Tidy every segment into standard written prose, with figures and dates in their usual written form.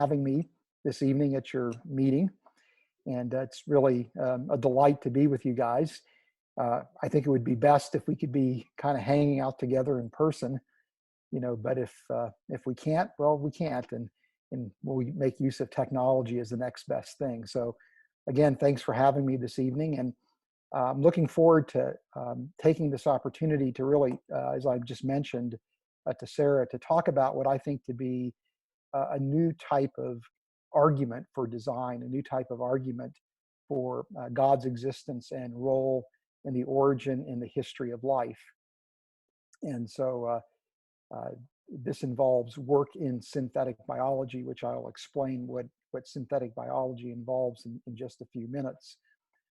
having me this evening at your meeting. And it's really a delight to be with you guys. I think it would be best if we could be kind of hanging out together in person, but if we can't, well, we can't. And we'll make use of technology as the next best thing. So again, thanks for having me this evening. And I'm looking forward to taking this opportunity to really, as I just mentioned to Sarah, to talk about what I think to be a new type of argument for design, a new type of argument for God's existence and role in the origin and the history of life. And so this involves work in synthetic biology, which I'll explain what synthetic biology involves in just a few minutes.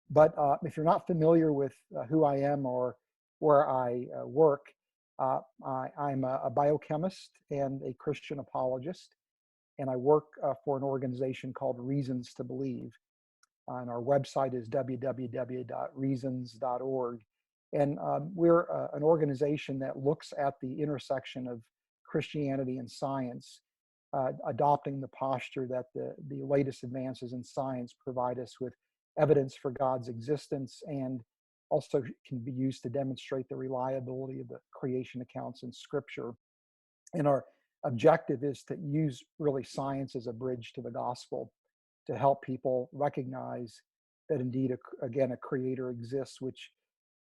But if you're not familiar with who I am or where I work, I'm a biochemist and a Christian apologist, and I work for an organization called Reasons to Believe. And our website is www.reasons.org. And we're an organization that looks at the intersection of Christianity and science, adopting the posture that the latest advances in science provide us with evidence for God's existence, and also can be used to demonstrate the reliability of the creation accounts in Scripture. And our objective is to use really science as a bridge to the gospel, to help people recognize that indeed, again, a creator exists, which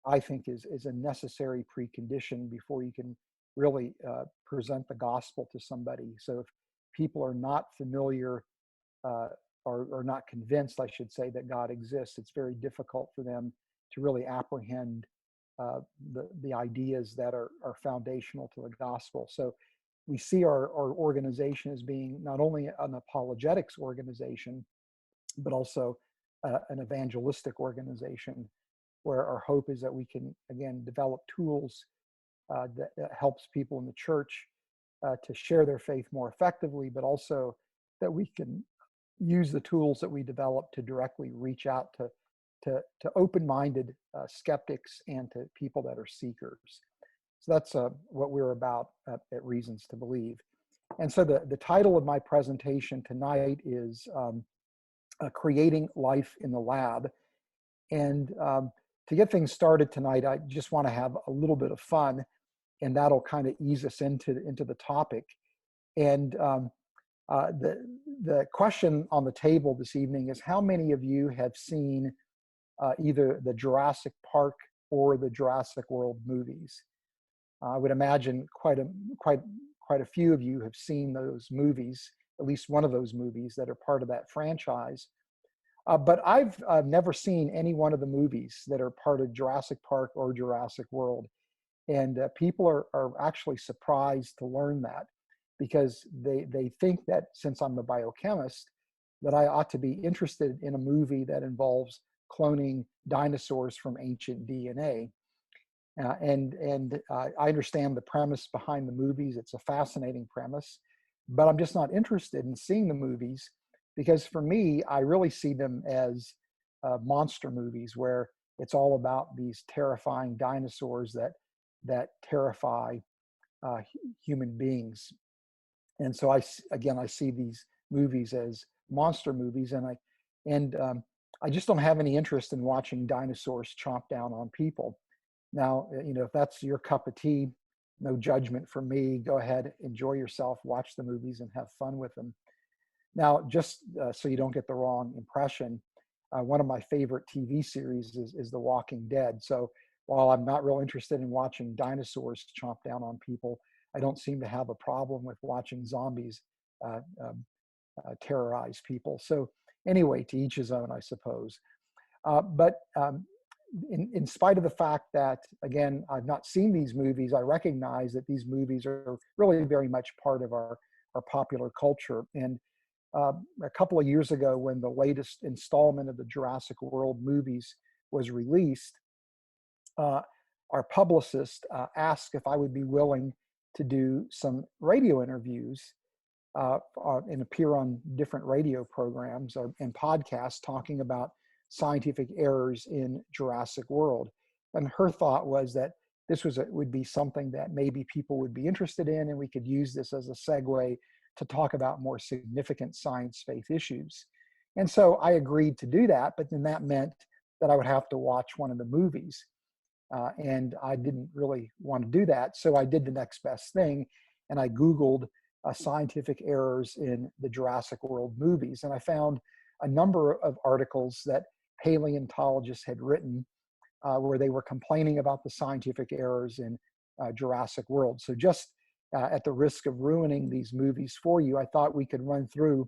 I think is a necessary precondition before you can really present the gospel to somebody. So if people are not familiar or not convinced, I should say, that God exists, it's very difficult for them to really apprehend the ideas that are foundational to the gospel. So we see our organization as being not only an apologetics organization, but also an evangelistic organization, where our hope is that we can, again, develop tools that helps people in the church to share their faith more effectively, but also that we can use the tools that we develop to directly reach out to open-minded skeptics and to people that are seekers. So that's what we're about at Reasons to Believe. And so the title of my presentation tonight is Creating Life in the Lab. And to get things started tonight, I just want to have a little bit of fun, and that'll kind of ease us into the topic. And the question on the table this evening is, how many of you have seen either the Jurassic Park or the Jurassic World movies? I would imagine quite a few of you have seen those movies, at least one of those movies that are part of that franchise. But I've never seen any one of the movies that are part of Jurassic Park or Jurassic World. And people are actually surprised to learn that, because they think that since I'm a biochemist, that I ought to be interested in a movie that involves cloning dinosaurs from ancient DNA. And I understand the premise behind the movies. It's a fascinating premise, but I'm just not interested in seeing the movies, because for me, I really see them as monster movies where it's all about these terrifying dinosaurs that terrify human beings. And so I see these movies as monster movies, and I just don't have any interest in watching dinosaurs chomp down on people. Now, if that's your cup of tea, no judgment from me. Go ahead, enjoy yourself, watch the movies, and have fun with them. Now, just so you don't get the wrong impression, one of my favorite TV series is The Walking Dead. So while I'm not real interested in watching dinosaurs chomp down on people, I don't seem to have a problem with watching zombies terrorize people. So anyway, to each his own, I suppose. But in spite of the fact that, again, I've not seen these movies, I recognize that these movies are really very much part of our popular culture. And a couple of years ago, when the latest installment of the Jurassic World movies was released, our publicist asked if I would be willing to do some radio interviews and appear on different radio programs and podcasts talking about scientific errors in Jurassic World. And her thought was that this would be something that maybe people would be interested in, and we could use this as a segue to talk about more significant science faith issues. And so I agreed to do that, but then that meant that I would have to watch one of the movies. And I didn't really want to do that. So I did the next best thing, and I Googled scientific errors in the Jurassic World movies. And I found a number of articles that paleontologists had written where they were complaining about the scientific errors in Jurassic World. So just at the risk of ruining these movies for you, I thought we could run through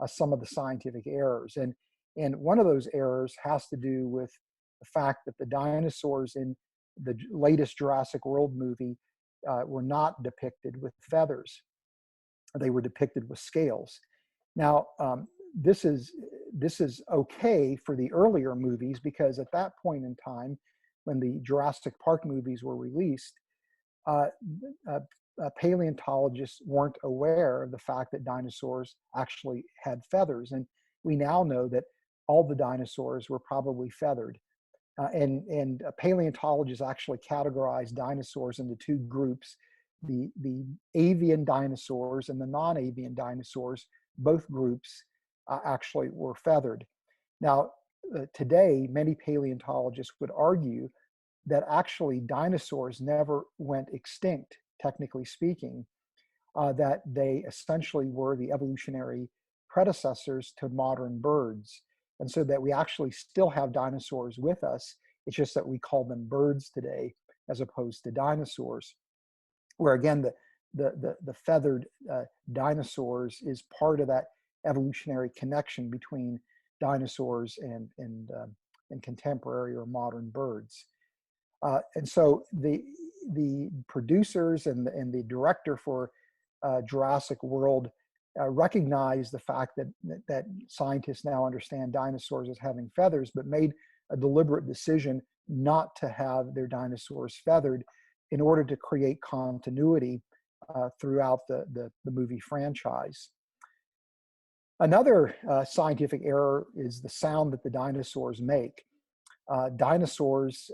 some of the scientific errors. And one of those errors has to do with the fact that the dinosaurs in the latest Jurassic World movie were not depicted with feathers. They were depicted with scales. Now, this is okay for the earlier movies, because at that point in time, when the Jurassic Park movies were released, paleontologists weren't aware of the fact that dinosaurs actually had feathers. And we now know that all the dinosaurs were probably feathered. And paleontologists actually categorize dinosaurs into two groups, the avian dinosaurs and the non-avian dinosaurs. Both groups actually were feathered. Now, today, many paleontologists would argue that actually dinosaurs never went extinct, technically speaking, that they essentially were the evolutionary predecessors to modern birds. And so that we actually still have dinosaurs with us. It's just that we call them birds today as opposed to dinosaurs, where again, the feathered dinosaurs is part of that evolutionary connection between dinosaurs and contemporary or modern birds. And so the producers and the director for Jurassic World recognized the fact that scientists now understand dinosaurs as having feathers, but made a deliberate decision not to have their dinosaurs feathered in order to create continuity throughout the movie franchise. Another scientific error is the sound that the dinosaurs make. Dinosaurs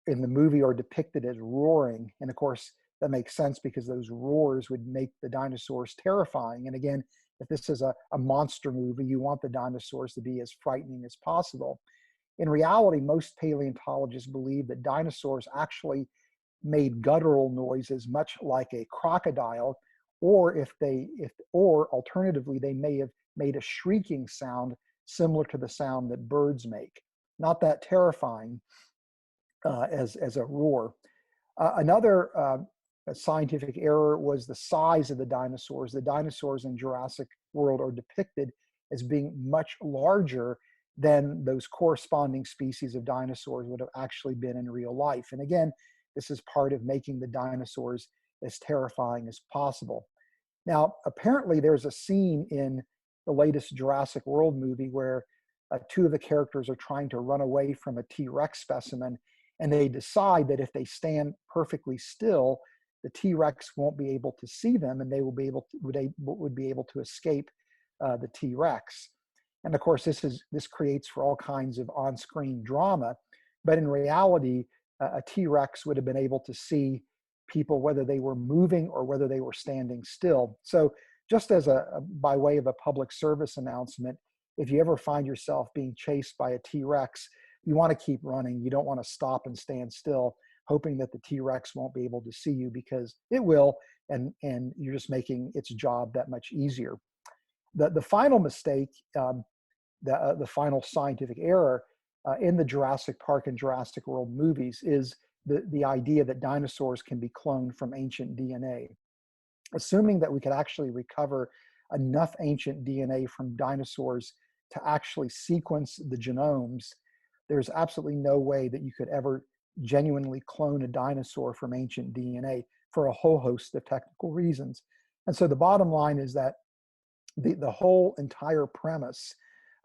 in the movie are depicted as roaring, and of course that makes sense because those roars would make the dinosaurs terrifying. And again, if this is a monster movie, you want the dinosaurs to be as frightening as possible. In reality, most paleontologists believe that dinosaurs actually made guttural noises much like a crocodile, or or alternatively, they may have made a shrieking sound similar to the sound that birds make. Not that terrifying as a roar. Another scientific error was the size of the dinosaurs. The dinosaurs in Jurassic World are depicted as being much larger than those corresponding species of dinosaurs would have actually been in real life. And again, this is part of making the dinosaurs as terrifying as possible. Now, apparently there's a scene in the latest Jurassic World movie where two of the characters are trying to run away from a T-Rex specimen, and they decide that if they stand perfectly still, the T-Rex won't be able to see them, and they will be able to, would be able to escape the T-Rex. And of course, this creates for all kinds of on-screen drama, but in reality, a T-Rex would have been able to see people whether they were moving or whether they were standing still. So just as by way of a public service announcement, if you ever find yourself being chased by a T-Rex, you want to keep running. You don't want to stop and stand still, hoping that the T-Rex won't be able to see you, because it will, and you're just making its job that much easier. The final mistake, the final scientific error in the Jurassic Park and Jurassic World movies is the idea that dinosaurs can be cloned from ancient DNA. Assuming that we could actually recover enough ancient DNA from dinosaurs to actually sequence the genomes, there's absolutely no way that you could ever genuinely clone a dinosaur from ancient DNA for a whole host of technical reasons. And so the bottom line is that the whole entire premise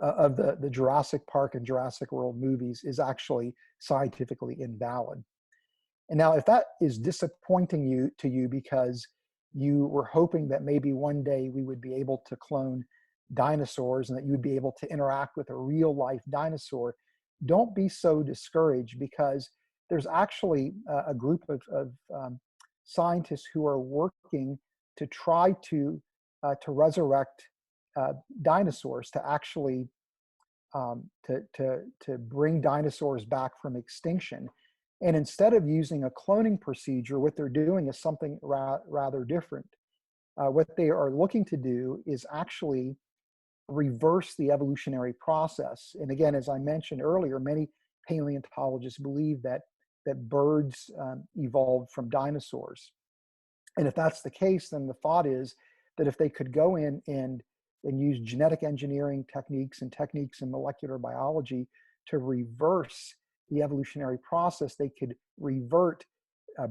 of the Jurassic Park and Jurassic World movies is actually scientifically invalid. And now, if that is disappointing to you because you were hoping that maybe one day we would be able to clone dinosaurs and that you would be able to interact with a real life dinosaur, don't be so discouraged, because there's actually a group of scientists who are working to try to to resurrect dinosaurs, to actually to bring dinosaurs back from extinction. And instead of using a cloning procedure, what they're doing is something rather different. What they are looking to do is actually reverse the evolutionary process. And again, as I mentioned earlier, many paleontologists believe that birds evolved from dinosaurs. And if that's the case, then the thought is that if they could go in and use genetic engineering techniques and techniques in molecular biology to reverse the evolutionary process, they could revert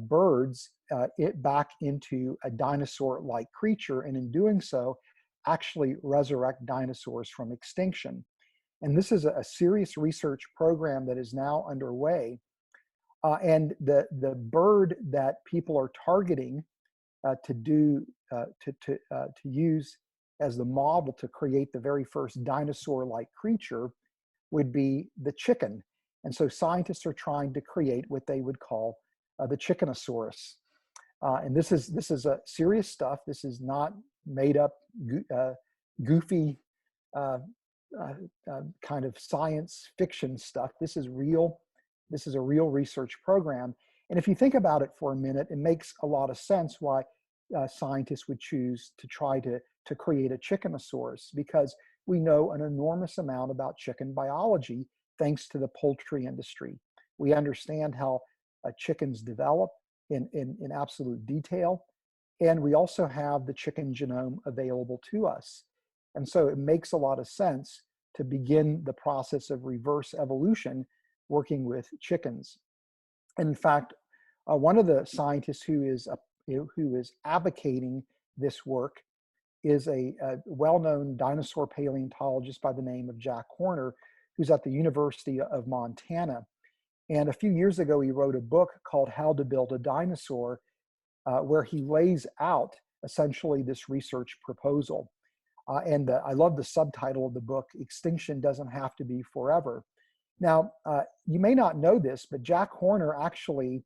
birds it back into a dinosaur-like creature, and in doing so, actually resurrect dinosaurs from extinction. And this is a serious research program that is now underway. And the bird that people are targeting to use as the model to create the very first dinosaur-like creature would be the chicken. And so scientists are trying to create what they would call the CHICKENOSAURUS. And this is serious stuff. This is not made up, goofy kind of science fiction stuff. This is real. This is a real research program. And if you think about it for a minute, it makes a lot of sense why scientists would choose to try to create a chickenosaurus, because we know an enormous amount about chicken biology thanks to the poultry industry. We understand how chickens develop in absolute detail. And we also have the chicken genome available to us. And so it makes a lot of sense to begin the process of reverse evolution working with chickens. And in fact, one of the scientists who is advocating this work is a well-known dinosaur paleontologist by the name of Jack Horner, who's at the University of Montana. And a few years ago, he wrote a book called How to Build a Dinosaur, where he lays out essentially this research proposal. And I love the subtitle of the book, Extinction Doesn't Have to Be Forever. Now, you may not know this, but Jack Horner actually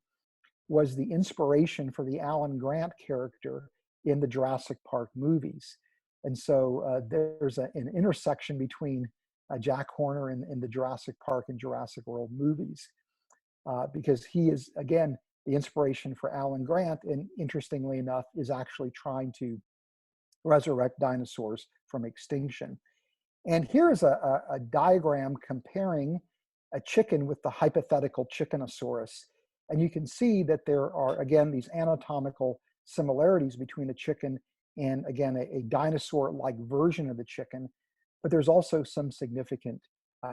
was the inspiration for the Alan Grant character in the Jurassic Park movies. And so there's an intersection between Jack Horner and the Jurassic Park and Jurassic World movies, because he is, again, the inspiration for Alan Grant, and interestingly enough, is actually trying to resurrect dinosaurs from extinction. And here's a diagram comparing a chicken with the hypothetical chickenosaurus. And you can see that there are, again, these anatomical similarities between a chicken and, again, a dinosaur-like version of the chicken. But there's also some significant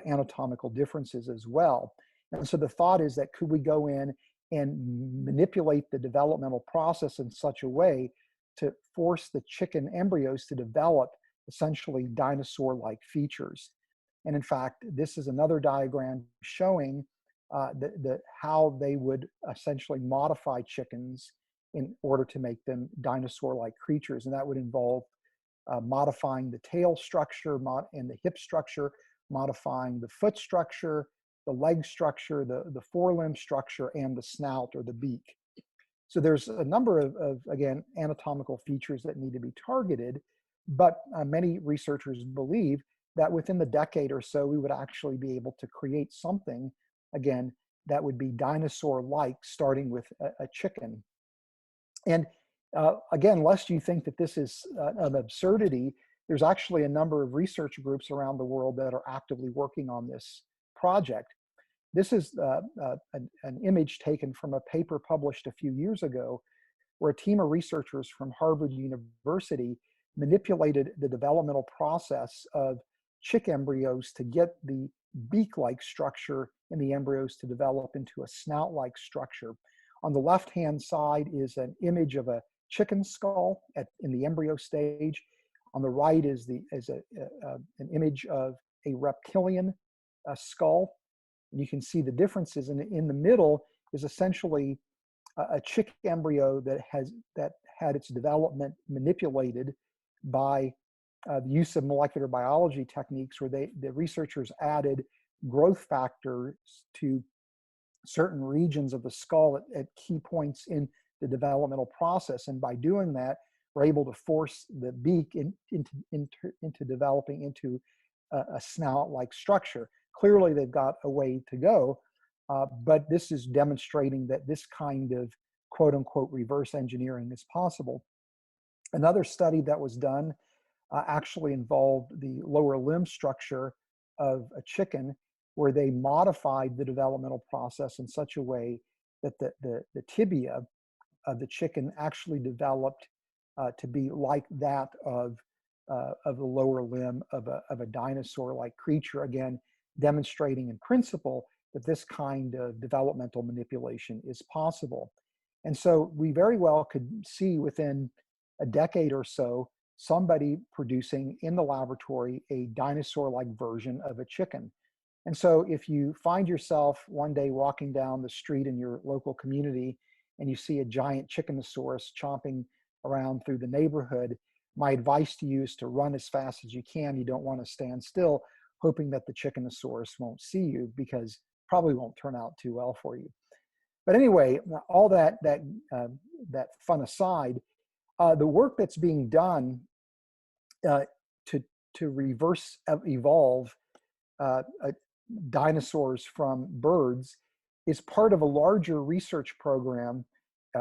anatomical differences as well. And so the thought is that could we go in and manipulate the developmental process in such a way to force the chicken embryos to develop essentially dinosaur-like features. And in fact, this is another diagram showing how they would essentially modify chickens in order to make them dinosaur-like creatures. And that would involve modifying the tail structure and the hip structure, modifying the foot structure, the leg structure, the forelimb structure, and the snout or the beak. So there's a number of again, anatomical features that need to be targeted, but many researchers believe that within the decade or so, we would actually be able to create something, again, that would be dinosaur-like, starting with a chicken. And again, lest you think that this is an absurdity, there's actually a number of research groups around the world that are actively working on this project. This is an image taken from a paper published a few years ago, where a team of researchers from Harvard University manipulated the developmental process of chick embryos to get the beak-like structure in the embryos to develop into a snout-like structure. On the left-hand side is an image of a chicken skull in the embryo stage. On the right is an image of a reptilian skull. You can see the differences, and in the middle is essentially a chick embryo that had its development manipulated by the use of molecular biology techniques, where the researchers added growth factors to certain regions of the skull at key points in the developmental process. And by doing that, were able to force the beak into developing into a snout-like structure. Clearly, they've got a way to go, but this is demonstrating that this kind of quote-unquote reverse engineering is possible. Another study that was done actually involved the lower limb structure of a chicken, where they modified the developmental process in such a way that the tibia of the chicken actually developed to be like that of the lower limb of a dinosaur-like creature, again, demonstrating in principle that this kind of developmental manipulation is possible. And so we very well could see within a decade or so somebody producing in the laboratory a dinosaur-like version of a chicken. And so if you find yourself one day walking down the street in your local community and you see a giant chickenosaurus chomping around through the neighborhood, my advice to you is to run as fast as you can. You don't want to stand still, hoping that the chickenosaurus won't see you, because probably won't turn out too well for you. But anyway, all that fun aside, the work that's being done to reverse evolve dinosaurs from birds is part of a larger research program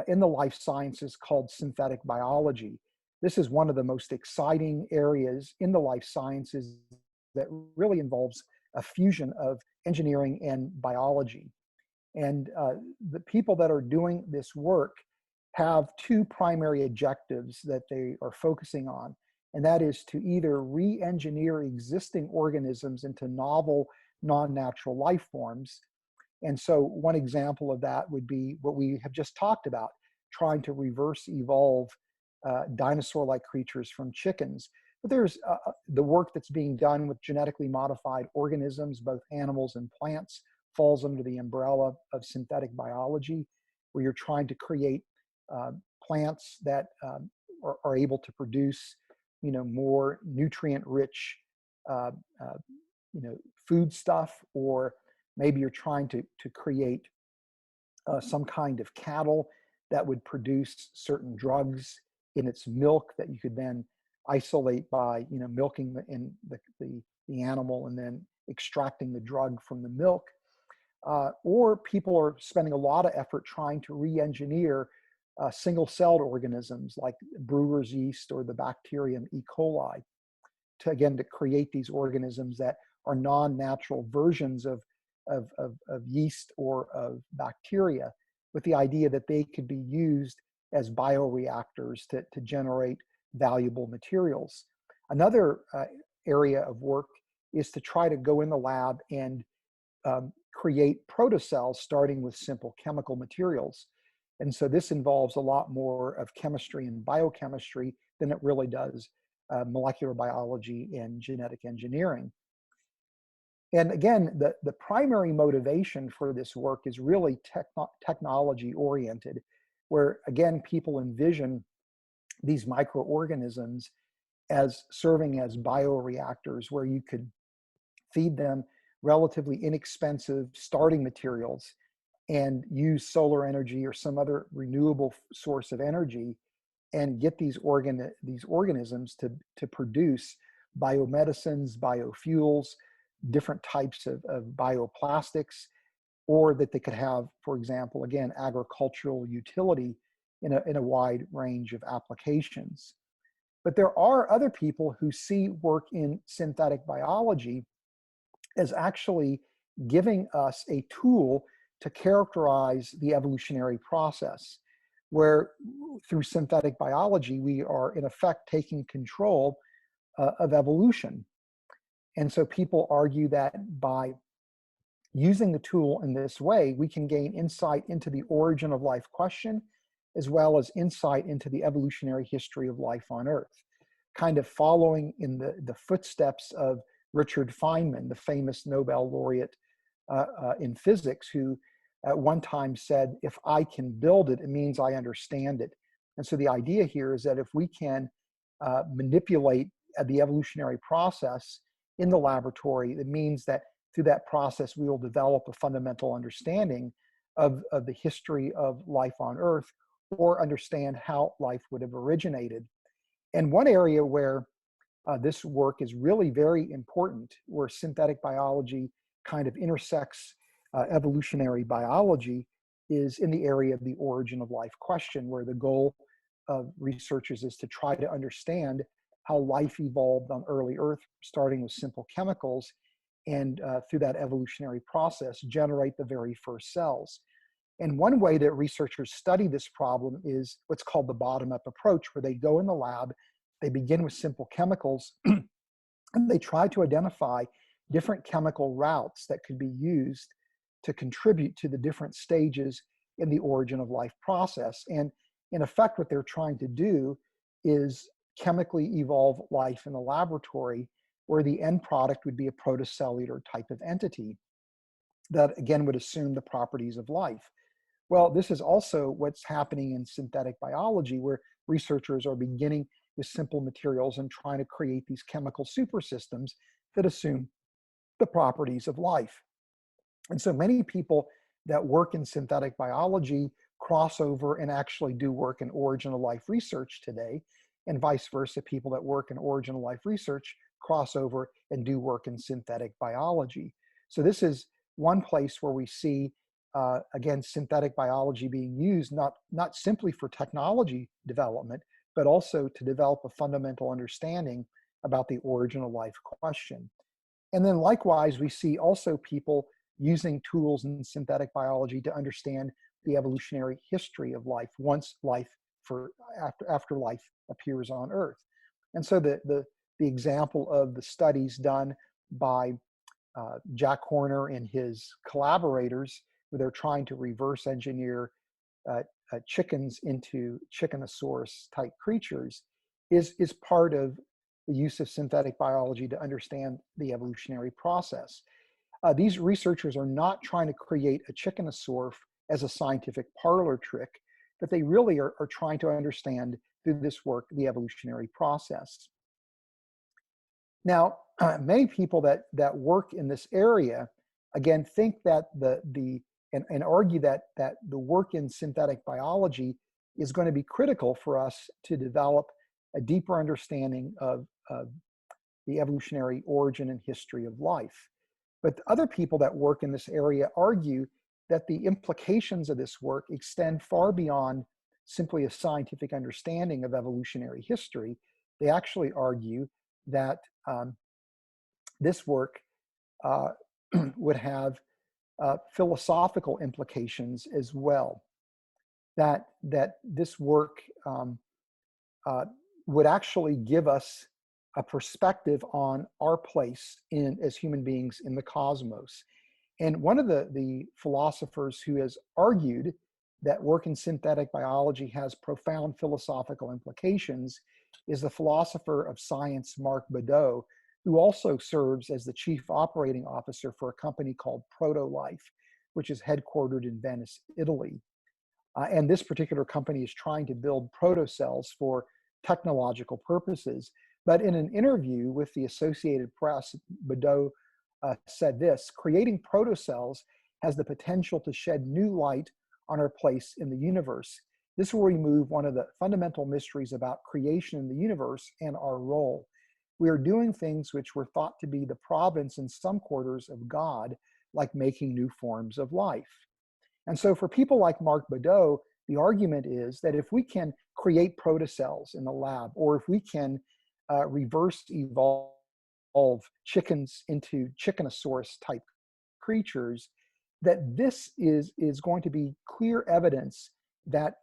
in the life sciences called synthetic biology. This is one of the most exciting areas in the life sciences that really involves a fusion of engineering and biology. And the people that are doing this work have two primary objectives that they are focusing on, and that is to either re-engineer existing organisms into novel, non-natural life forms. And so one example of that would be what we have just talked about, trying to reverse evolve dinosaur-like creatures from chickens. But there's the work that's being done with genetically modified organisms, both animals and plants, falls under the umbrella of synthetic biology, where you're trying to create plants that are able to produce, more nutrient-rich, food stuff, or maybe you're trying to create some kind of cattle that would produce certain drugs in its milk that you could then isolate by, milking the animal and then extracting the drug from the milk. Or people are spending a lot of effort trying to re-engineer single-celled organisms like brewer's yeast or the bacterium E. coli to create these organisms that are non-natural versions of yeast or of bacteria, with the idea that they could be used as bioreactors to generate valuable materials. Another area of work is to try to go in the lab and create protocells starting with simple chemical materials. And so this involves a lot more of chemistry and biochemistry than it really does molecular biology and genetic engineering. And again, the primary motivation for this work is really technology oriented, where again, people envision these microorganisms as serving as bioreactors, where you could feed them relatively inexpensive starting materials and use solar energy or some other renewable source of energy and get these organisms to produce biomedicines, biofuels, different types of bioplastics, or that they could have, for example, again, agricultural utility in a wide range of applications. But there are other people who see work in synthetic biology as actually giving us a tool to characterize the evolutionary process, where through synthetic biology, we are in effect taking control of evolution. And so people argue that by using the tool in this way, we can gain insight into the origin of life question, as well as insight into the evolutionary history of life on Earth, kind of following in the footsteps of Richard Feynman, the famous Nobel laureate in physics, who at one time said, if I can build it, it means I understand it. And so the idea here is that if we can manipulate the evolutionary process in the laboratory, it means that through that process, we will develop a fundamental understanding of the history of life on Earth, or understand how life would have originated. And one area where this work is really very important, where synthetic biology kind of intersects evolutionary biology, is in the area of the origin of life question, where the goal of researchers is to try to understand how life evolved on early Earth, starting with simple chemicals, and through that evolutionary process, generate the very first cells. And one way that researchers study this problem is what's called the bottom-up approach, where they go in the lab, they begin with simple chemicals, and they try to identify different chemical routes that could be used to contribute to the different stages in the origin of life process. And in effect, what they're trying to do is chemically evolve life in the laboratory, where the end product would be a protocellular type of entity that, again, would assume the properties of life. Well, this is also what's happening in synthetic biology, where researchers are beginning with simple materials and trying to create these chemical super systems that assume the properties of life. And so many people that work in synthetic biology cross over and actually do work in origin of life research today, and vice versa. People that work in origin of life research cross over and do work in synthetic biology. So this is one place where we see, again, synthetic biology being used not simply for technology development, but also to develop a fundamental understanding about the origin of life question. And then likewise, we see also people using tools in synthetic biology to understand the evolutionary history of life once after life appears on Earth. And so the example of the studies done by Jack Horner and his collaborators, where they're trying to reverse engineer chickens into CHICKENOSAURUS type creatures, is part of the use of synthetic biology to understand the evolutionary process. These researchers are not trying to create a chickenosaur as a scientific parlor trick, but they really are trying to understand through this work the evolutionary process. Now, many people that work in this area, again, think that and argue that the work in synthetic biology is going to be critical for us to develop a deeper understanding of the evolutionary origin and history of life. But other people that work in this area argue that the implications of this work extend far beyond simply a scientific understanding of evolutionary history. They actually argue that this work would have philosophical implications as well. That this work would actually give us a perspective on our place as human beings in the cosmos. And one of the philosophers who has argued that work in synthetic biology has profound philosophical implications is the philosopher of science, Marc Baudot, who also serves as the chief operating officer for a company called Proto-Life, which is headquartered in Venice, Italy. And this particular company is trying to build protocells for technological purposes. But in an interview with the Associated Press, Baudot said this: creating protocells has the potential to shed new light on our place in the universe. This will remove one of the fundamental mysteries about creation in the universe and our role. We are doing things which were thought to be the province in some quarters of God, like making new forms of life. And so for people like Marc Baudot, the argument is that if we can create protocells in the lab, or if we can reverse evolve chickens into chickenosaurus type creatures, that this is going to be clear evidence that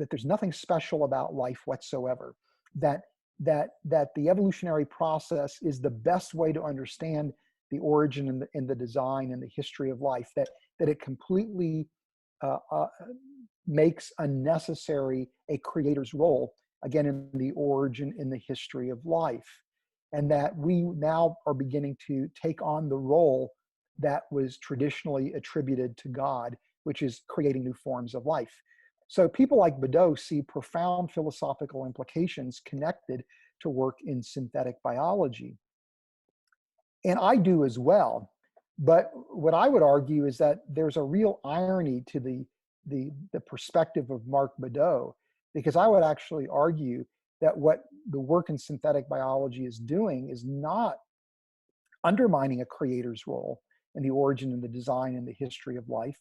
there's nothing special about life whatsoever, that the evolutionary process is the best way to understand the origin and the design and the history of life, that it completely makes unnecessary a creator's role, again, in the origin, in the history of life. And that we now are beginning to take on the role that was traditionally attributed to God, which is creating new forms of life. So people like Baudot see profound philosophical implications connected to work in synthetic biology. And I do as well. But what I would argue is that there's a real irony to the perspective of Marc Baudot, because I would actually argue that what the work in synthetic biology is doing is not undermining a creator's role in the origin and the design and the history of life,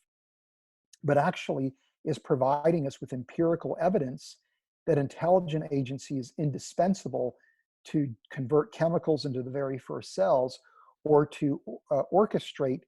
but actually is providing us with empirical evidence that intelligent agency is indispensable to convert chemicals into the very first cells, or to orchestrate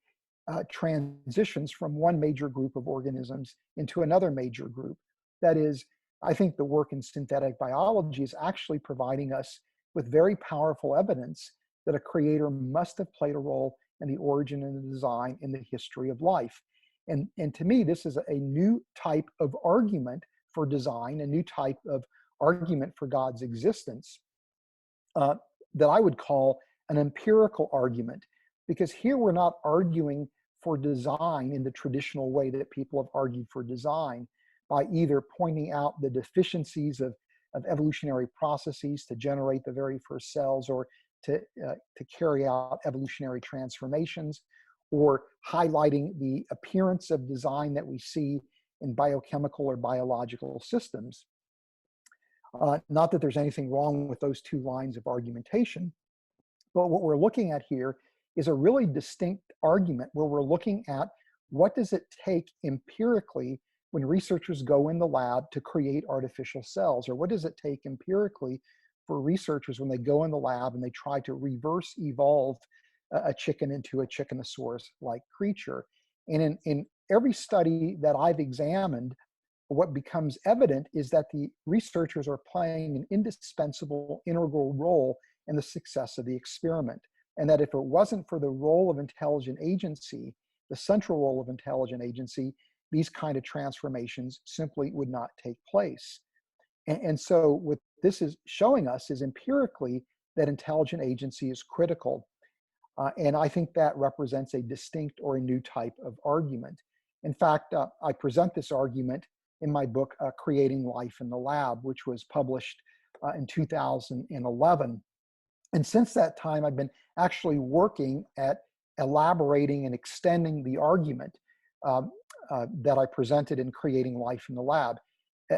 transitions from one major group of organisms into another major group. That is, I think the work in synthetic biology is actually providing us with very powerful evidence that a creator must have played a role in the origin and the design in the history of life. And to me, this is a new type of argument for design, a new type of argument for God's existence, that I would call an empirical argument. Because here we're not arguing for design in the traditional way that people have argued for design, by either pointing out the deficiencies of evolutionary processes to generate the very first cells, or to carry out evolutionary transformations, or highlighting the appearance of design that we see in biochemical or biological systems. Not that there's anything wrong with those two lines of argumentation, but what we're looking at here is a really distinct argument where we're looking at what does it take empirically when researchers go in the lab to create artificial cells, or what does it take empirically for researchers when they go in the lab and they try to reverse evolve a chicken into a chickenosaurus-like creature. And in every study that I've examined, what becomes evident is that the researchers are playing an indispensable, integral role in the success of the experiment. And that if it wasn't for the role of intelligent agency, the central role of intelligent agency, these kind of transformations simply would not take place. And so what this is showing us is empirically that intelligent agency is critical. And I think that represents a distinct or a new type of argument. In fact, I present this argument in my book, Creating Life in the Lab, which was published in 2011. And since that time, I've been actually working at elaborating and extending the argument that I presented in Creating Life in the Lab.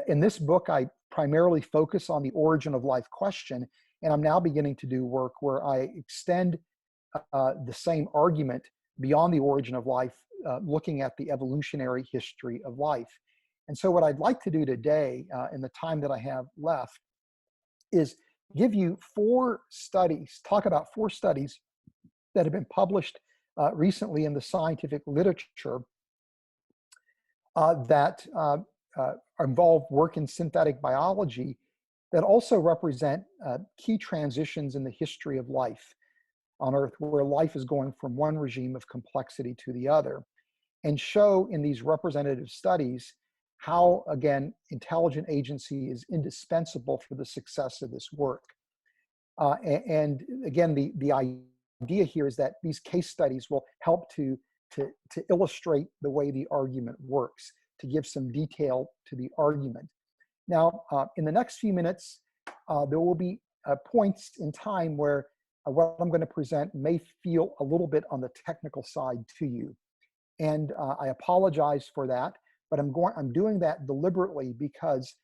In this book, I primarily focus on the origin of life question, and I'm now beginning to do work where I extend the same argument beyond the origin of life, looking at the evolutionary history of life. And so what I'd like to do today, in the time that I have left, is give you talk about four studies that have been published recently in the scientific literature that involve work in synthetic biology that also represent key transitions in the history of life on Earth, where life is going from one regime of complexity to the other, and show in these representative studies how, again, intelligent agency is indispensable for the success of this work. And again, the idea here is that these case studies will help to illustrate the way the argument works, to give some detail to the argument. Now, in the next few minutes, there will be points in time where what I'm going to present may feel a little bit on the technical side to you. And I apologize for that, but I'm doing that deliberately because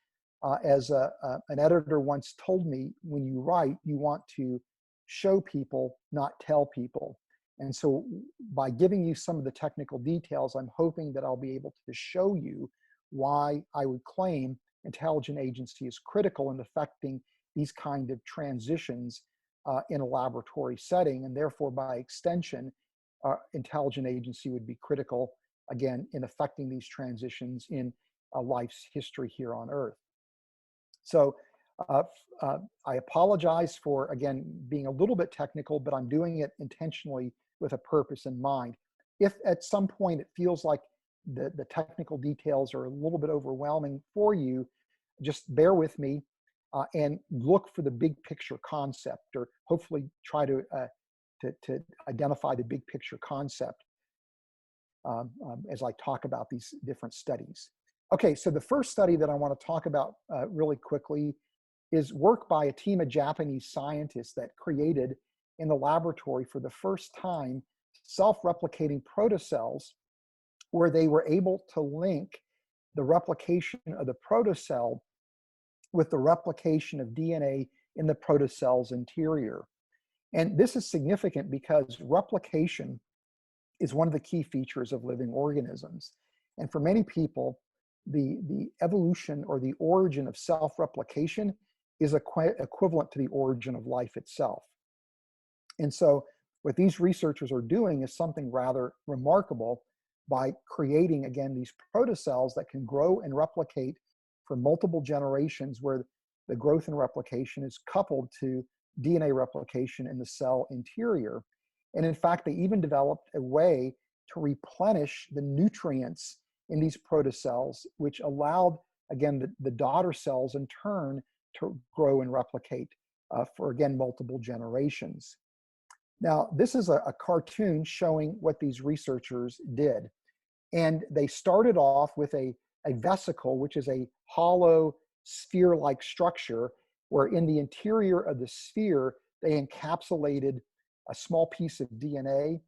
as an editor once told me, when you write, you want to show people, not tell people. And so by giving you some of the technical details, I'm hoping that I'll be able to show you why I would claim intelligent agency is critical in affecting these kind of transitions in a laboratory setting, and therefore by extension, intelligent agency would be critical, again, in affecting these transitions in life's history here on Earth. So I apologize for, again, being a little bit technical, but I'm doing it intentionally with a purpose in mind. If at some point it feels like the technical details are a little bit overwhelming for you, just bear with me and look for the big picture concept, or hopefully try to identify the big picture concept as I talk about these different studies. Okay, so the first study that I want to talk about really quickly is work by a team of Japanese scientists that created in the laboratory for the first time self-replicating protocells, where they were able to link the replication of the protocell with the replication of DNA in the protocell's interior. And this is significant because replication is one of the key features of living organisms. And for many people, the evolution or the origin of self-replication is equivalent to the origin of life itself. And so what these researchers are doing is something rather remarkable by creating, again, these protocells that can grow and replicate for multiple generations, where the growth and replication is coupled to DNA replication in the cell interior. And in fact, they even developed a way to replenish the nutrients in these protocells, which allowed, again, the daughter cells in turn to grow and replicate for, again, multiple generations. Now, this is a cartoon showing what these researchers did. And they started off with a vesicle, which is a hollow sphere-like structure, where in the interior of the sphere, they encapsulated a small piece of DNA,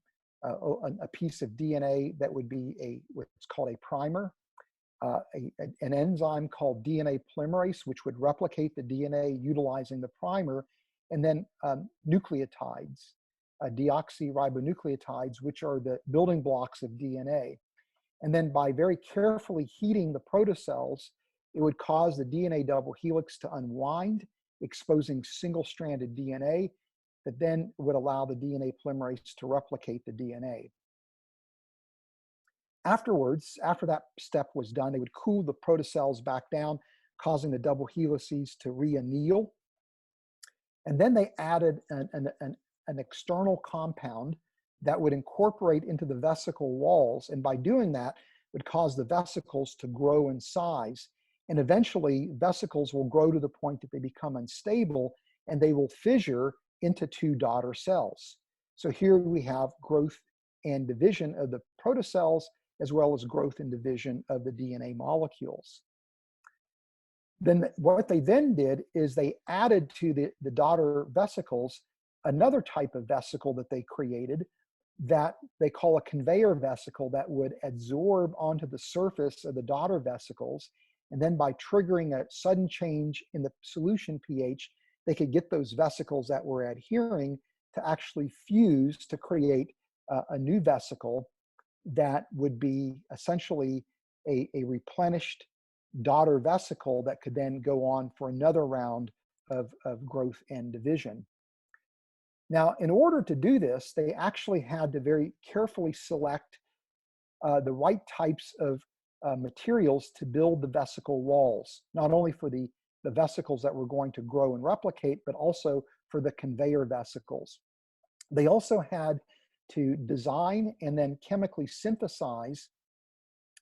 a piece of DNA that would be what's called a primer, an enzyme called DNA polymerase, which would replicate the DNA utilizing the primer, and then nucleotides, deoxyribonucleotides, which are the building blocks of DNA. And then by very carefully heating the protocells, it would cause the DNA double helix to unwind, exposing single-stranded DNA that then would allow the DNA polymerase to replicate the DNA. Afterwards, after that step was done, they would cool the protocells back down, causing the double helices to re-anneal. And then they added an external compound that would incorporate into the vesicle walls, and by doing that, would cause the vesicles to grow in size. And eventually, vesicles will grow to the point that they become unstable, and they will fissure into two daughter cells. So here we have growth and division of the protocells, as well as growth and division of the DNA molecules. Then what they then did is they added to the daughter vesicles another type of vesicle that they created that they call a conveyor vesicle, that would adsorb onto the surface of the daughter vesicles. And then by triggering a sudden change in the solution pH, they could get those vesicles that were adhering to actually fuse to create a new vesicle that would be essentially a replenished daughter vesicle that could then go on for another round of growth and division. Now, in order to do this, they actually had to very carefully select the right types of materials to build the vesicle walls, not only for the vesicles that were going to grow and replicate, but also for the conveyor vesicles. They also had to design and then chemically synthesize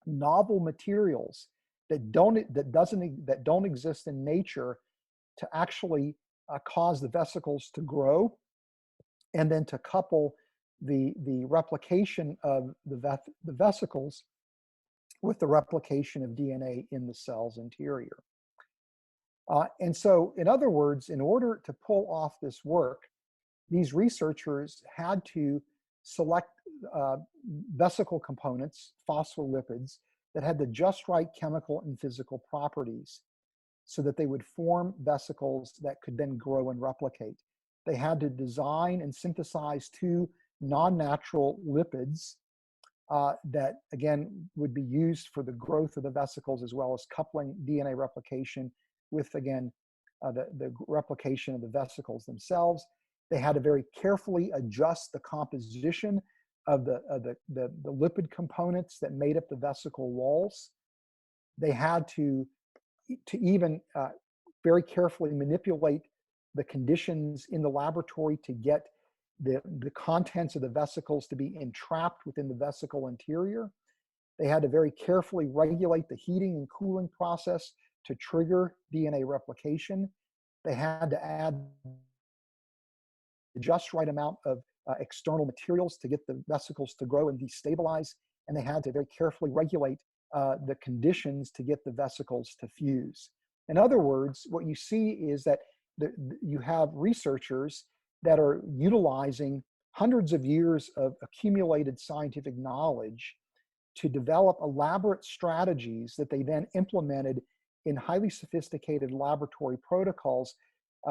novel materials that don't exist in nature to actually cause the vesicles to grow, and then to couple the replication of the vesicles with the replication of DNA in the cell's interior. And so, in other words, in order to pull off this work, these researchers had to select vesicle components, phospholipids, that had the just right chemical and physical properties so that they would form vesicles that could then grow and replicate. They had to design and synthesize two non-natural lipids that, again, would be used for the growth of the vesicles, as well as coupling DNA replication with, again, the replication of the vesicles themselves. They had to very carefully adjust the composition of the lipid components that made up the vesicle walls. They had to even very carefully manipulate the conditions in the laboratory to get the contents of the vesicles to be entrapped within the vesicle interior. They had to very carefully regulate the heating and cooling process to trigger DNA replication. They had to add the just right amount of external materials to get the vesicles to grow and destabilize. And they had to very carefully regulate the conditions to get the vesicles to fuse. In other words, what you see is that you have researchers that are utilizing hundreds of years of accumulated scientific knowledge to develop elaborate strategies that they then implemented in highly sophisticated laboratory protocols,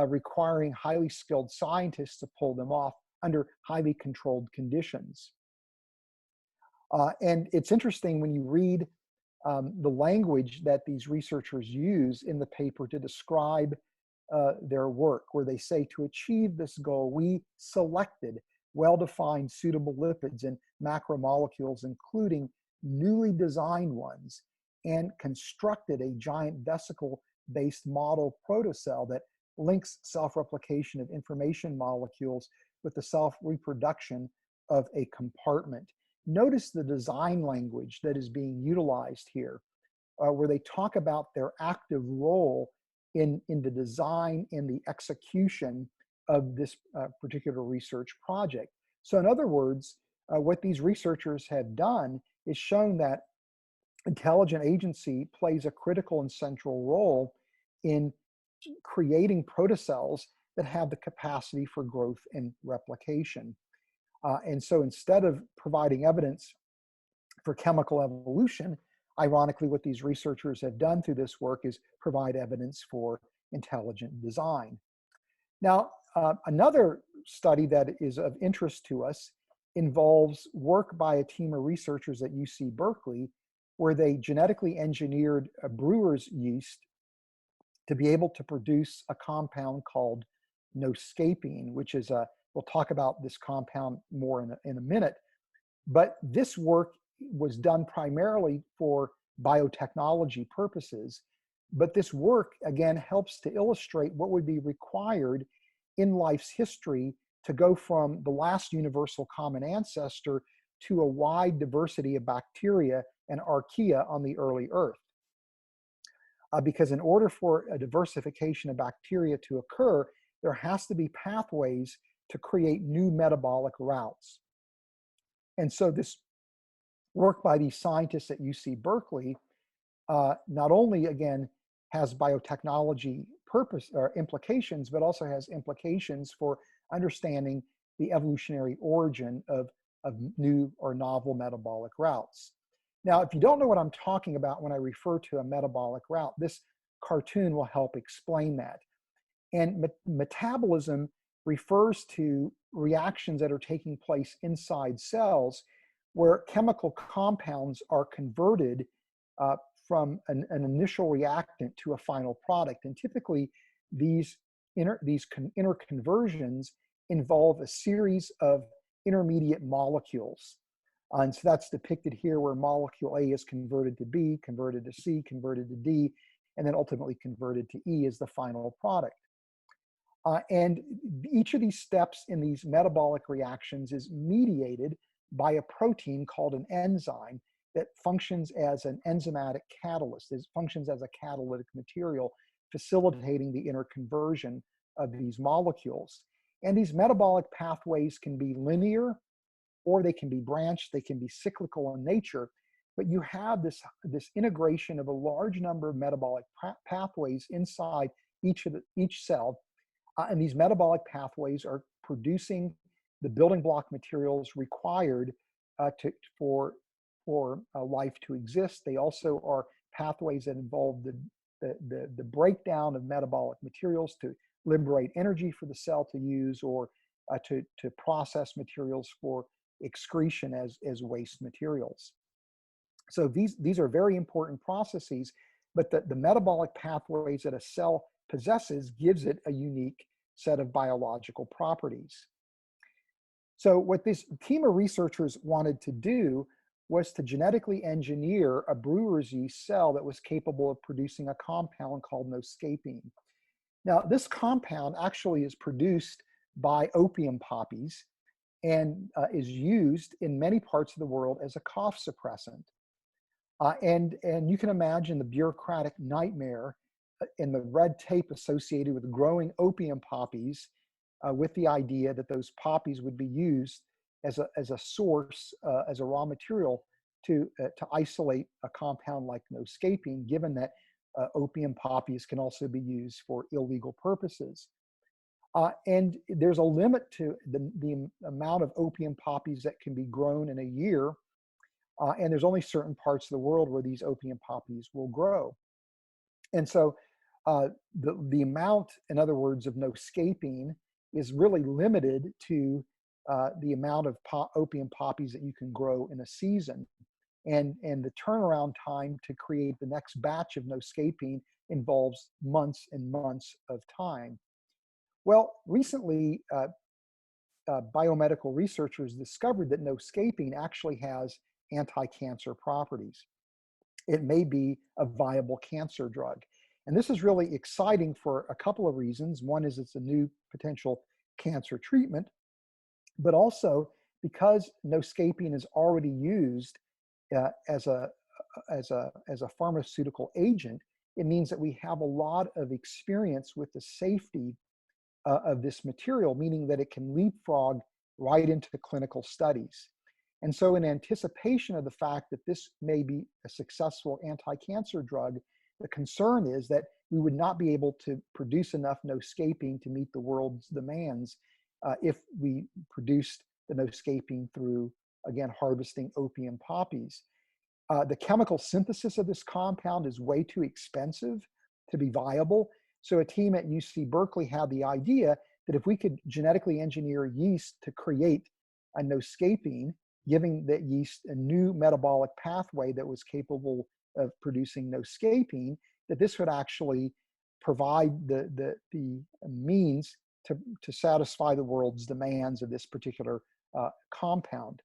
requiring highly skilled scientists to pull them off under highly controlled conditions. And it's interesting when you read the language that these researchers use in the paper to describe their work, where they say, to achieve this goal, we selected well-defined suitable lipids and macromolecules, including newly designed ones, and constructed a giant vesicle-based model protocell that links self-replication of information molecules with the self-reproduction of a compartment. Notice the design language that is being utilized here, where they talk about their active role in the design and the execution of this particular research project. So in other words, what these researchers have done is shown that intelligent agency plays a critical and central role in creating protocells that have the capacity for growth and replication. And so instead of providing evidence for chemical evolution, ironically, what these researchers have done through this work is provide evidence for intelligent design. Now, another study that is of interest to us involves work by a team of researchers at UC Berkeley, where they genetically engineered a brewer's yeast to be able to produce a compound called noscapine, which is we'll talk about this compound more in a minute. But this work was done primarily for biotechnology purposes. But this work, again, helps to illustrate what would be required in life's history to go from the last universal common ancestor to a wide diversity of bacteria and archaea on the early Earth. Because in order for a diversification of bacteria to occur, there has to be pathways to create new metabolic routes. And so this work by these scientists at UC Berkeley not only, again, has biotechnology purpose or implications, but also has implications for understanding the evolutionary origin of new or novel metabolic routes. Now, if you don't know what I'm talking about when I refer to a metabolic route, this cartoon will help explain that. And metabolism refers to reactions that are taking place inside cells where chemical compounds are converted from an initial reactant to a final product. And typically, these inner conversions involve a series of intermediate molecules. And so that's depicted here, where molecule A is converted to B, converted to C, converted to D, and then ultimately converted to E as the final product. And each of these steps in these metabolic reactions is mediated by a protein called an enzyme that functions as an enzymatic catalyst. It functions as a catalytic material, facilitating the inner conversion of these molecules. And these metabolic pathways can be linear, or they can be branched, they can be cyclical in nature, but you have this integration of a large number of metabolic pathways inside each cell, and these metabolic pathways are producing the building block materials required for life to exist. They also are pathways that involve the breakdown of metabolic materials to liberate energy for the cell to use, or to process materials for excretion as waste materials. So these are very important processes, but the metabolic pathways that a cell possesses gives it a unique set of biological properties. So what this team of researchers wanted to do was to genetically engineer a brewer's yeast cell that was capable of producing a compound called noscapine. Now, this compound actually is produced by opium poppies and is used in many parts of the world as a cough suppressant. And you can imagine the bureaucratic nightmare and the red tape associated with growing opium poppies, with the idea that those poppies would be used as a source, as a raw material to isolate a compound like noscapine, given that opium poppies can also be used for illegal purposes. And there's a limit to the amount of opium poppies that can be grown in a year. And there's only certain parts of the world where these opium poppies will grow. And so the amount, in other words, of no-scaping is really limited to the amount of opium poppies that you can grow in a season. And the turnaround time to create the next batch of no-scaping involves months and months of time. Well, recently, biomedical researchers discovered that no-scaping actually has anti-cancer properties. It may be a viable cancer drug. And this is really exciting for a couple of reasons. One is it's a new potential cancer treatment, but also because no-scaping is already used as a pharmaceutical agent, it means that we have a lot of experience with the safety of this material, meaning that it can leapfrog right into the clinical studies. And so in anticipation of the fact that this may be a successful anti-cancer drug, the concern is that we would not be able to produce enough no-scaping to meet the world's demands if we produced the no-scaping through, again, harvesting opium poppies. The chemical synthesis of this compound is way too expensive to be viable. So a team at UC Berkeley had the idea that if we could genetically engineer yeast to create a no-scaping, giving that yeast a new metabolic pathway that was capable of producing no-scaping, that this would actually provide the means to satisfy the world's demands of this particular compound.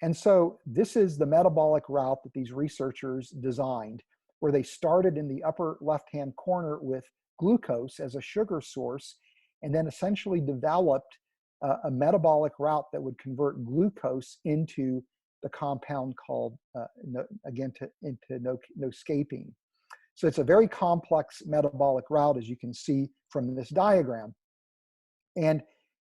And so this is the metabolic route that these researchers designed, where they started in the upper left-hand corner with glucose as a sugar source, and then essentially developed a metabolic route that would convert glucose into the compound called, into no-scaping. So it's a very complex metabolic route, as you can see from this diagram. And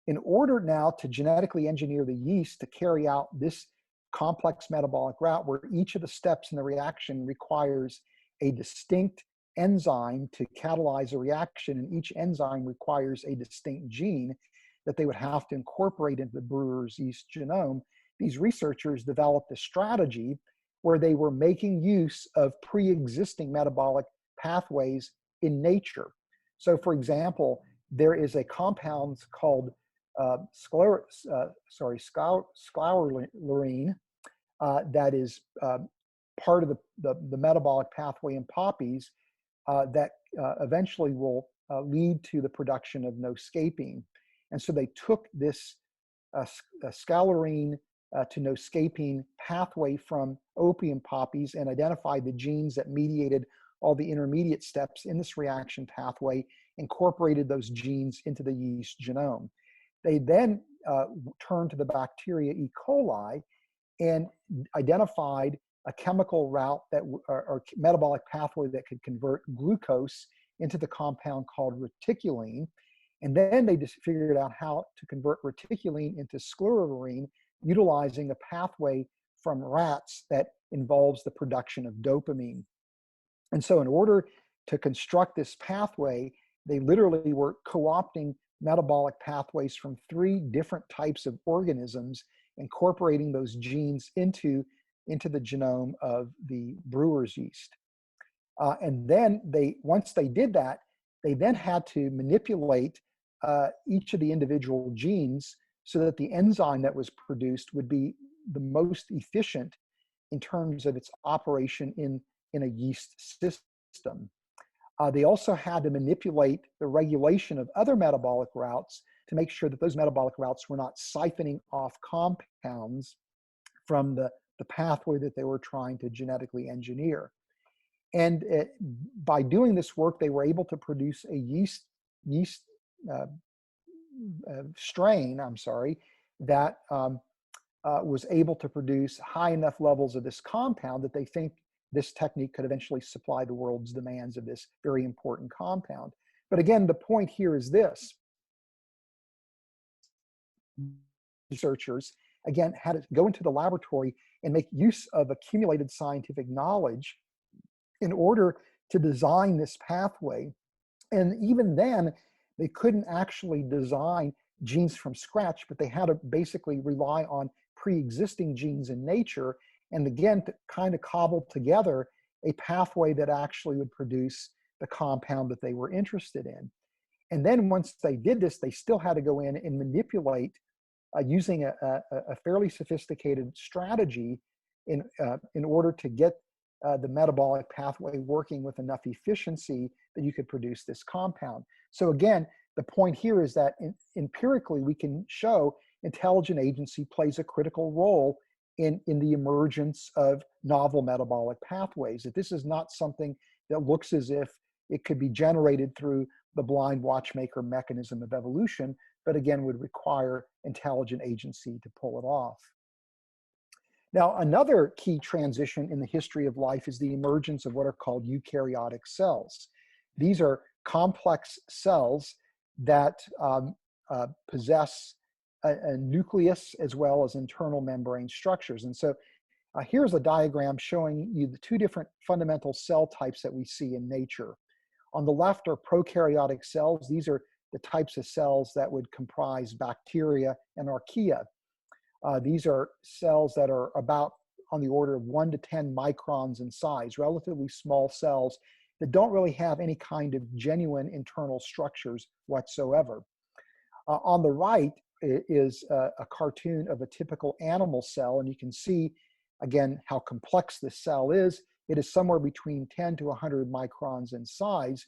in order now to genetically engineer the yeast to carry out this complex metabolic route, where each of the steps in the reaction requires a distinct enzyme to catalyze a reaction, and each enzyme requires a distinct gene that they would have to incorporate into the brewer's yeast genome, these researchers developed a strategy where they were making use of pre-existing metabolic pathways in nature. So for example, there is a compound called scalarine that is part of the metabolic pathway in poppies that eventually will lead to the production of no-scaping. And so they took this scalarine to no-scaping pathway from opium poppies and identified the genes that mediated all the intermediate steps in this reaction pathway, incorporated those genes into the yeast genome. They then turned to the bacteria E. coli and identified a chemical route that, or metabolic pathway that could convert glucose into the compound called reticulene. And then they just figured out how to convert reticulene into scleroline, utilizing a pathway from rats that involves the production of dopamine. And so in order to construct this pathway, they literally were co-opting metabolic pathways from 3 different types of organisms, incorporating those genes into the genome of the brewer's yeast. And then once they did that, they then had to manipulate each of the individual genes so that the enzyme that was produced would be the most efficient in terms of its operation in a yeast system. They also had to manipulate the regulation of other metabolic routes to make sure that those metabolic routes were not siphoning off compounds from the pathway that they were trying to genetically engineer. And by doing this work, they were able to produce a yeast strain, that was able to produce high enough levels of this compound that they think this technique could eventually supply the world's demands of this very important compound. But again, the point here is this. Researchers, again, had to go into the laboratory and make use of accumulated scientific knowledge in order to design this pathway. And even then, they couldn't actually design genes from scratch, but they had to basically rely on pre-existing genes in nature, and again, to kind of cobble together a pathway that actually would produce the compound that they were interested in. And then once they did this, they still had to go in and manipulate using a fairly sophisticated strategy in order to get the metabolic pathway working with enough efficiency that you could produce this compound. So again, the point here is that empirically we can show intelligent agency plays a critical role in the emergence of novel metabolic pathways. That this is not something that looks as if it could be generated through the blind watchmaker mechanism of evolution, but again would require intelligent agency to pull it off. Now, another key transition in the history of life is the emergence of what are called eukaryotic cells. These are complex cells that possess a nucleus as well as internal membrane structures. And so here's a diagram showing you the two different fundamental cell types that we see in nature. On the left are prokaryotic cells. These are the types of cells that would comprise bacteria and archaea. These are cells that are about on the order of 1 to 10 microns in size, relatively small cells that don't really have any kind of genuine internal structures whatsoever. On the right is a cartoon of a typical animal cell, and you can see, again, how complex this cell is. It is somewhere between 10 to 100 microns in size,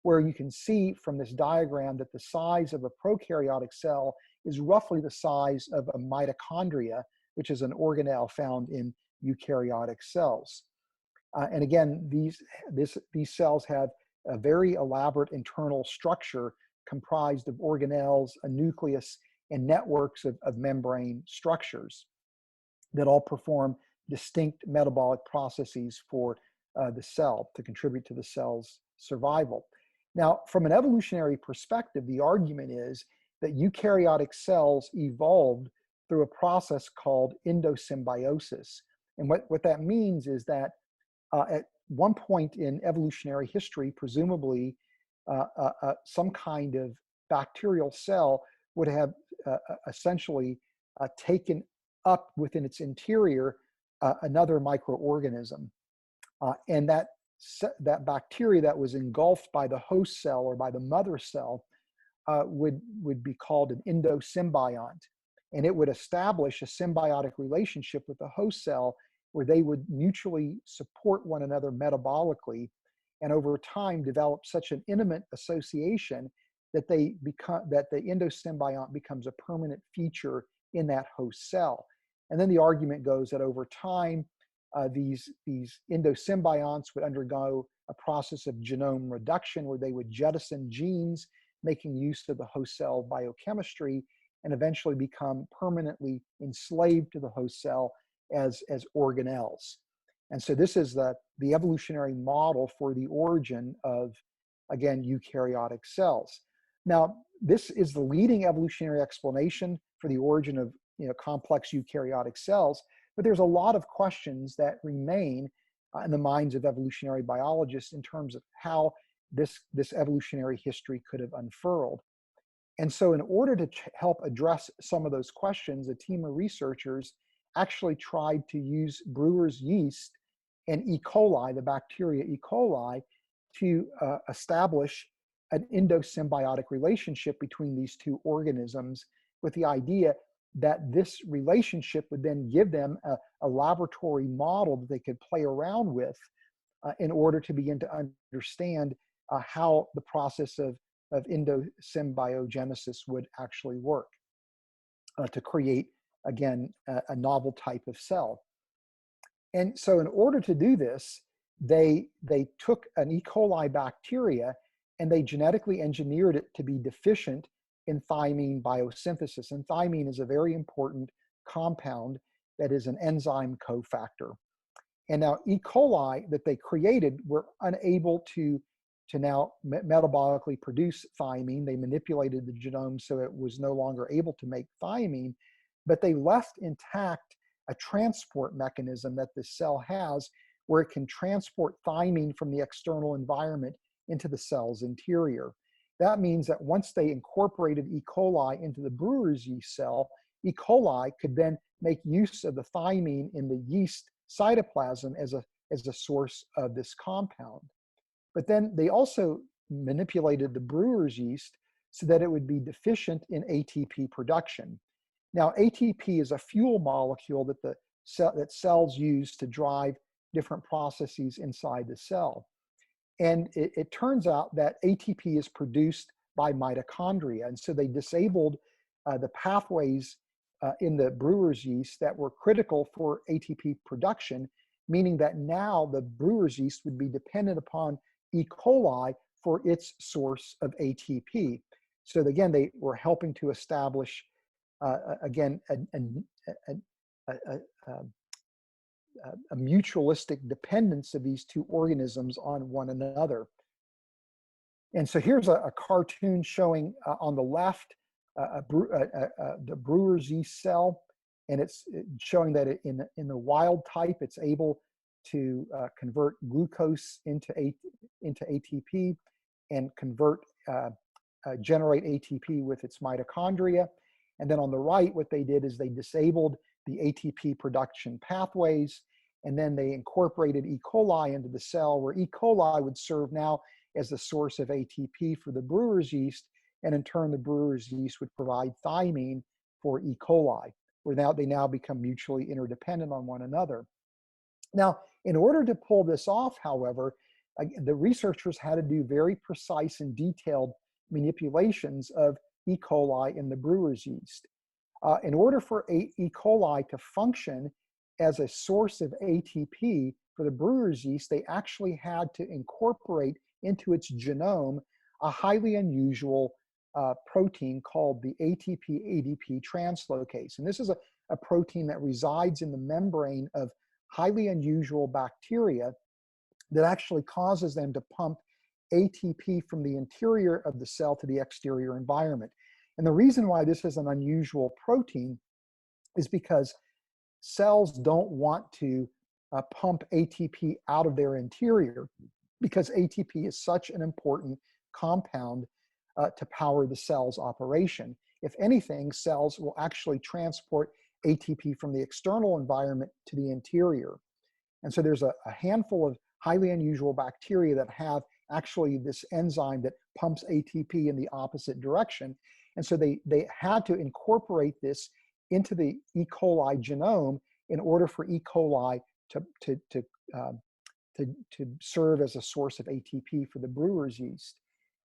where you can see from this diagram that the size of a prokaryotic cell is roughly the size of a mitochondria, which is an organelle found in eukaryotic cells. And again, these cells have a very elaborate internal structure comprised of organelles, a nucleus, and networks of membrane structures that all perform distinct metabolic processes for the cell to contribute to the cell's survival. Now, from an evolutionary perspective, the argument is that eukaryotic cells evolved through a process called endosymbiosis. And what that means is that at one point in evolutionary history, presumably some kind of bacterial cell would have essentially taken up within its interior another microorganism. And that bacteria that was engulfed by the host cell or by the mother cell would be called an endosymbiont. And it would establish a symbiotic relationship with the host cell where they would mutually support one another metabolically, and over time develop such an intimate association that the endosymbiont becomes a permanent feature in that host cell. And then the argument goes that over time, these endosymbionts would undergo a process of genome reduction where they would jettison genes, making use of the host cell biochemistry, and eventually become permanently enslaved to the host cell as organelles. And so this is the evolutionary model for the origin of, again, eukaryotic cells. Now, this is the leading evolutionary explanation for the origin of complex eukaryotic cells, but there's a lot of questions that remain in the minds of evolutionary biologists in terms of how this evolutionary history could have unfurled. And so in order to help address some of those questions, a team of researchers actually tried to use brewer's yeast and E. coli, the bacteria E. coli, to establish an endosymbiotic relationship between these two organisms, with the idea that this relationship would then give them a laboratory model that they could play around with in order to begin to understand how the process of endosymbiogenesis would actually work to create, again, a novel type of cell. And so in order to do this, they took an E. coli bacteria and they genetically engineered it to be deficient in thymine biosynthesis. And thymine is a very important compound that is an enzyme cofactor. And now E. coli that they created were unable to now metabolically produce thymine. They manipulated the genome so it was no longer able to make thymine, but they left intact a transport mechanism that the cell has where it can transport thymine from the external environment into the cell's interior. That means that once they incorporated E. coli into the brewer's yeast cell, E. coli could then make use of the thymine in the yeast cytoplasm as a source of this compound. But then they also manipulated the brewer's yeast so that it would be deficient in ATP production. Now, ATP is a fuel molecule that that cells use to drive different processes inside the cell. And it turns out that ATP is produced by mitochondria. And so they disabled the pathways in the brewer's yeast that were critical for ATP production, meaning that now the brewer's yeast would be dependent upon E. coli for its source of ATP. So again, they were helping to establish, again, a mutualistic dependence of these two organisms on one another. And so here's a cartoon showing on the left the brewer's yeast cell, and it's showing that in the wild type, it's able to convert glucose into ATP and generate ATP with its mitochondria. And then on the right, what they did is they disabled the ATP production pathways, and then they incorporated E. coli into the cell, where E. coli would serve now as the source of ATP for the brewer's yeast, and in turn the brewer's yeast would provide thymine for E. coli, where they now become mutually interdependent on one another. Now, in order to pull this off, however, the researchers had to do very precise and detailed manipulations of E. coli in the brewer's yeast. In order for E. coli to function as a source of ATP for the brewer's yeast, they actually had to incorporate into its genome a highly unusual protein called the ATP-ADP translocase. And this is a protein that resides in the membrane of highly unusual bacteria that actually causes them to pump ATP from the interior of the cell to the exterior environment. And the reason why this is an unusual protein is because cells don't want to pump ATP out of their interior, because ATP is such an important compound to power the cell's operation. If anything, cells will actually transport ATP from the external environment to the interior. And so there's a handful of highly unusual bacteria that have actually this enzyme that pumps ATP in the opposite direction. And so they had to incorporate this into the E. coli genome in order for E. coli to serve as a source of ATP for the brewer's yeast.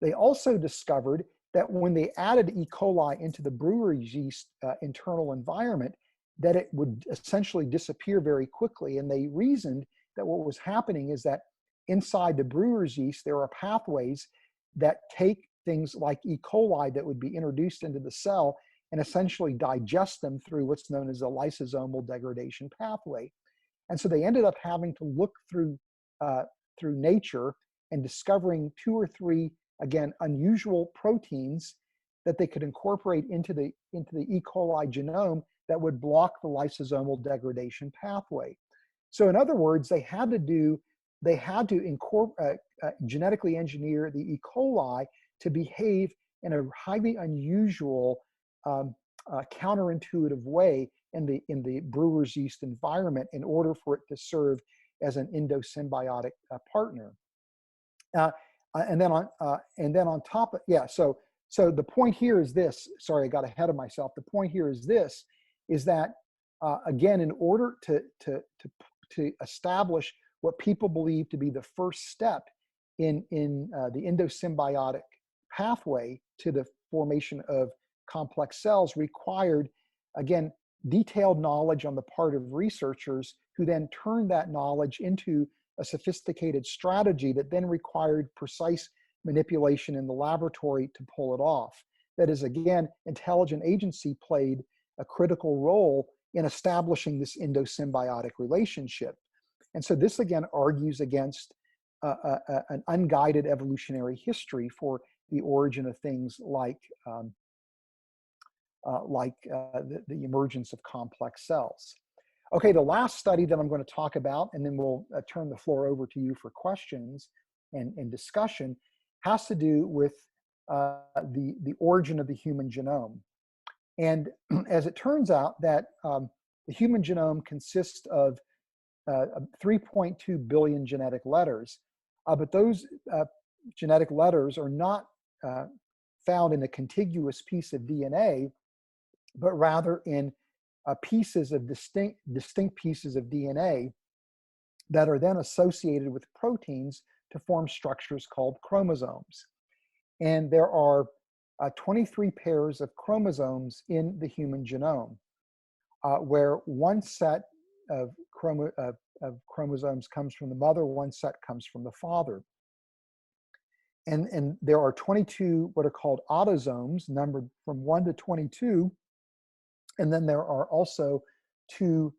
They also discovered that when they added E. coli into the brewer's yeast internal environment, that it would essentially disappear very quickly. And they reasoned that what was happening is that inside the brewer's yeast, there are pathways that take things like E. coli that would be introduced into the cell and essentially digest them through what's known as a lysosomal degradation pathway. And so they ended up having to look through nature and discovering 2 or 3, again, unusual proteins that they could incorporate into the E. coli genome that would block the lysosomal degradation pathway. So in other words, they had to genetically engineer the E. coli to behave in a highly unusual, counterintuitive way in the brewer's yeast environment in order for it to serve as an endosymbiotic partner. And then on top of, so the point here is this. Sorry, I got ahead of myself. The point here is this: is that again, in order to establish what people believe to be the first step in the endosymbiotic pathway to the formation of complex cells, required, again, detailed knowledge on the part of researchers who then turned that knowledge into a sophisticated strategy that then required precise manipulation in the laboratory to pull it off. That is, again, intelligent agency played a critical role in establishing this endosymbiotic relationship. And so this, again, argues against an unguided evolutionary history for the origin of things like the emergence of complex cells. Okay, the last study that I'm going to talk about, and then we'll turn the floor over to you for questions and discussion, has to do with the origin of the human genome. And as it turns out that the human genome consists of 3.2 billion genetic letters. But those genetic letters are not found in a contiguous piece of DNA, but rather in pieces of distinct pieces of DNA that are then associated with proteins to form structures called chromosomes. And there are 23 pairs of chromosomes in the human genome, where one set of chromosomes comes from the mother, one set comes from the father. And there are 22 what are called autosomes, numbered from 1 to 22. And then there are also two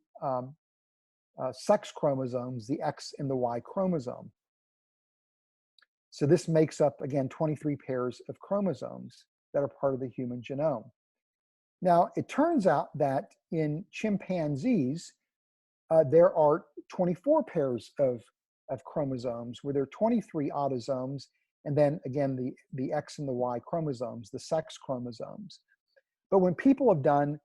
sex chromosomes, the X and the Y chromosome. So this makes up, again, 23 pairs of chromosomes that are part of the human genome. Now, it turns out that in chimpanzees, there are 24 pairs of chromosomes, where there are 23 autosomes, and then again, the X and the Y chromosomes, the sex chromosomes. But when people have done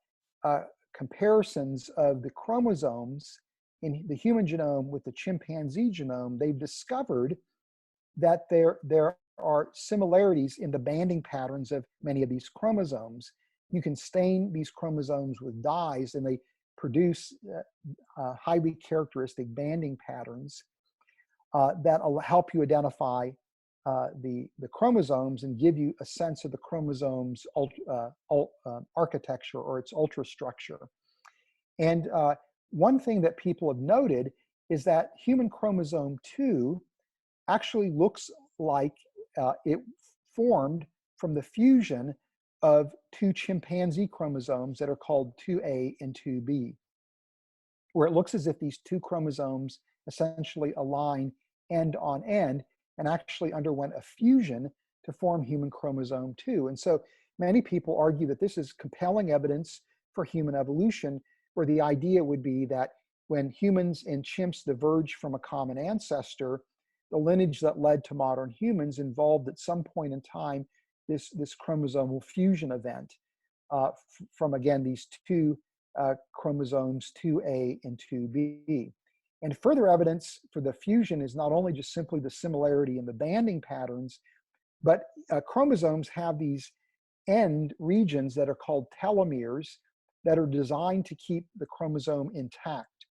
comparisons of the chromosomes in the human genome with the chimpanzee genome, they've discovered that there are similarities in the banding patterns of many of these chromosomes. You can stain these chromosomes with dyes, and they produce highly characteristic banding patterns that will help you identify the chromosomes and give you a sense of the chromosome's architecture or its ultrastructure. And one thing that people have noted is that human chromosome 2 actually looks like it formed from the fusion of two chimpanzee chromosomes that are called 2A and 2B, where it looks as if these two chromosomes essentially align end on end and actually underwent a fusion to form human chromosome 2. And so many people argue that this is compelling evidence for human evolution, where the idea would be that when humans and chimps diverged from a common ancestor, the lineage that led to modern humans involved at some point in time this chromosomal fusion event from, again, these two chromosomes 2A and 2B. And further evidence for the fusion is not only just simply the similarity in the banding patterns, but chromosomes have these end regions that are called telomeres that are designed to keep the chromosome intact.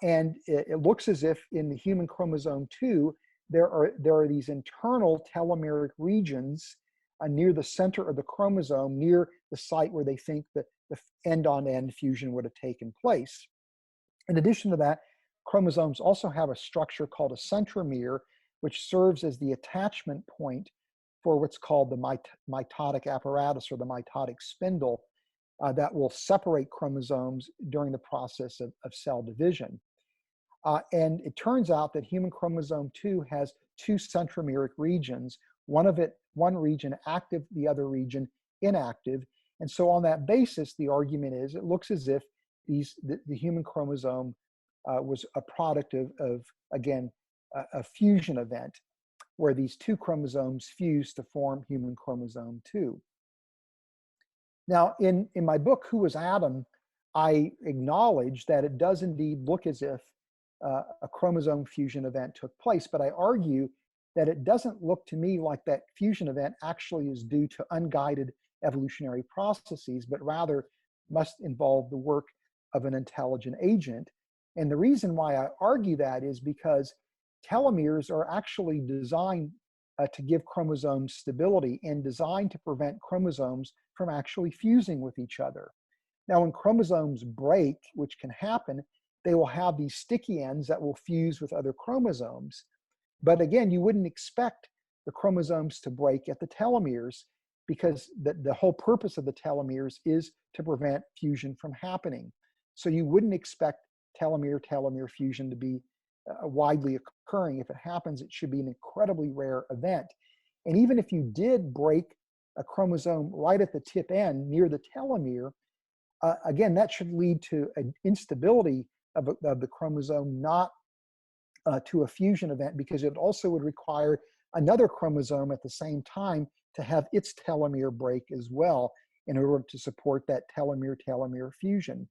And it looks as if in the human chromosome 2, there are these internal telomeric regions near the center of the chromosome, near the site where they think that the end-on-end fusion would have taken place. In addition to that, chromosomes also have a structure called a centromere, which serves as the attachment point for what's called the mitotic apparatus, or the mitotic spindle, that will separate chromosomes during the process of cell division. And it turns out that human chromosome 2 has two centromeric regions, one region active, the other region inactive. And so on that basis, the argument is it looks as if the human chromosome was a product of again, a fusion event where these two chromosomes fuse to form human chromosome 2. Now, in my book, Who Was Adam?, I acknowledge that it does indeed look as if a chromosome fusion event took place, but I argue that it doesn't look to me like that fusion event actually is due to unguided evolutionary processes, but rather must involve the work of an intelligent agent. And the reason why I argue that is because telomeres are actually designed to give chromosomes stability and designed to prevent chromosomes from actually fusing with each other. Now, when chromosomes break, which can happen, they will have these sticky ends that will fuse with other chromosomes. But again, you wouldn't expect the chromosomes to break at the telomeres, because the whole purpose of the telomeres is to prevent fusion from happening. So you wouldn't expect telomere-telomere fusion to be widely occurring. If it happens, it should be an incredibly rare event. And even if you did break a chromosome right at the tip end near the telomere, again, that should lead to an instability of the chromosome, not to a fusion event, because it also would require another chromosome at the same time to have its telomere break as well in order to support that telomere-telomere fusion.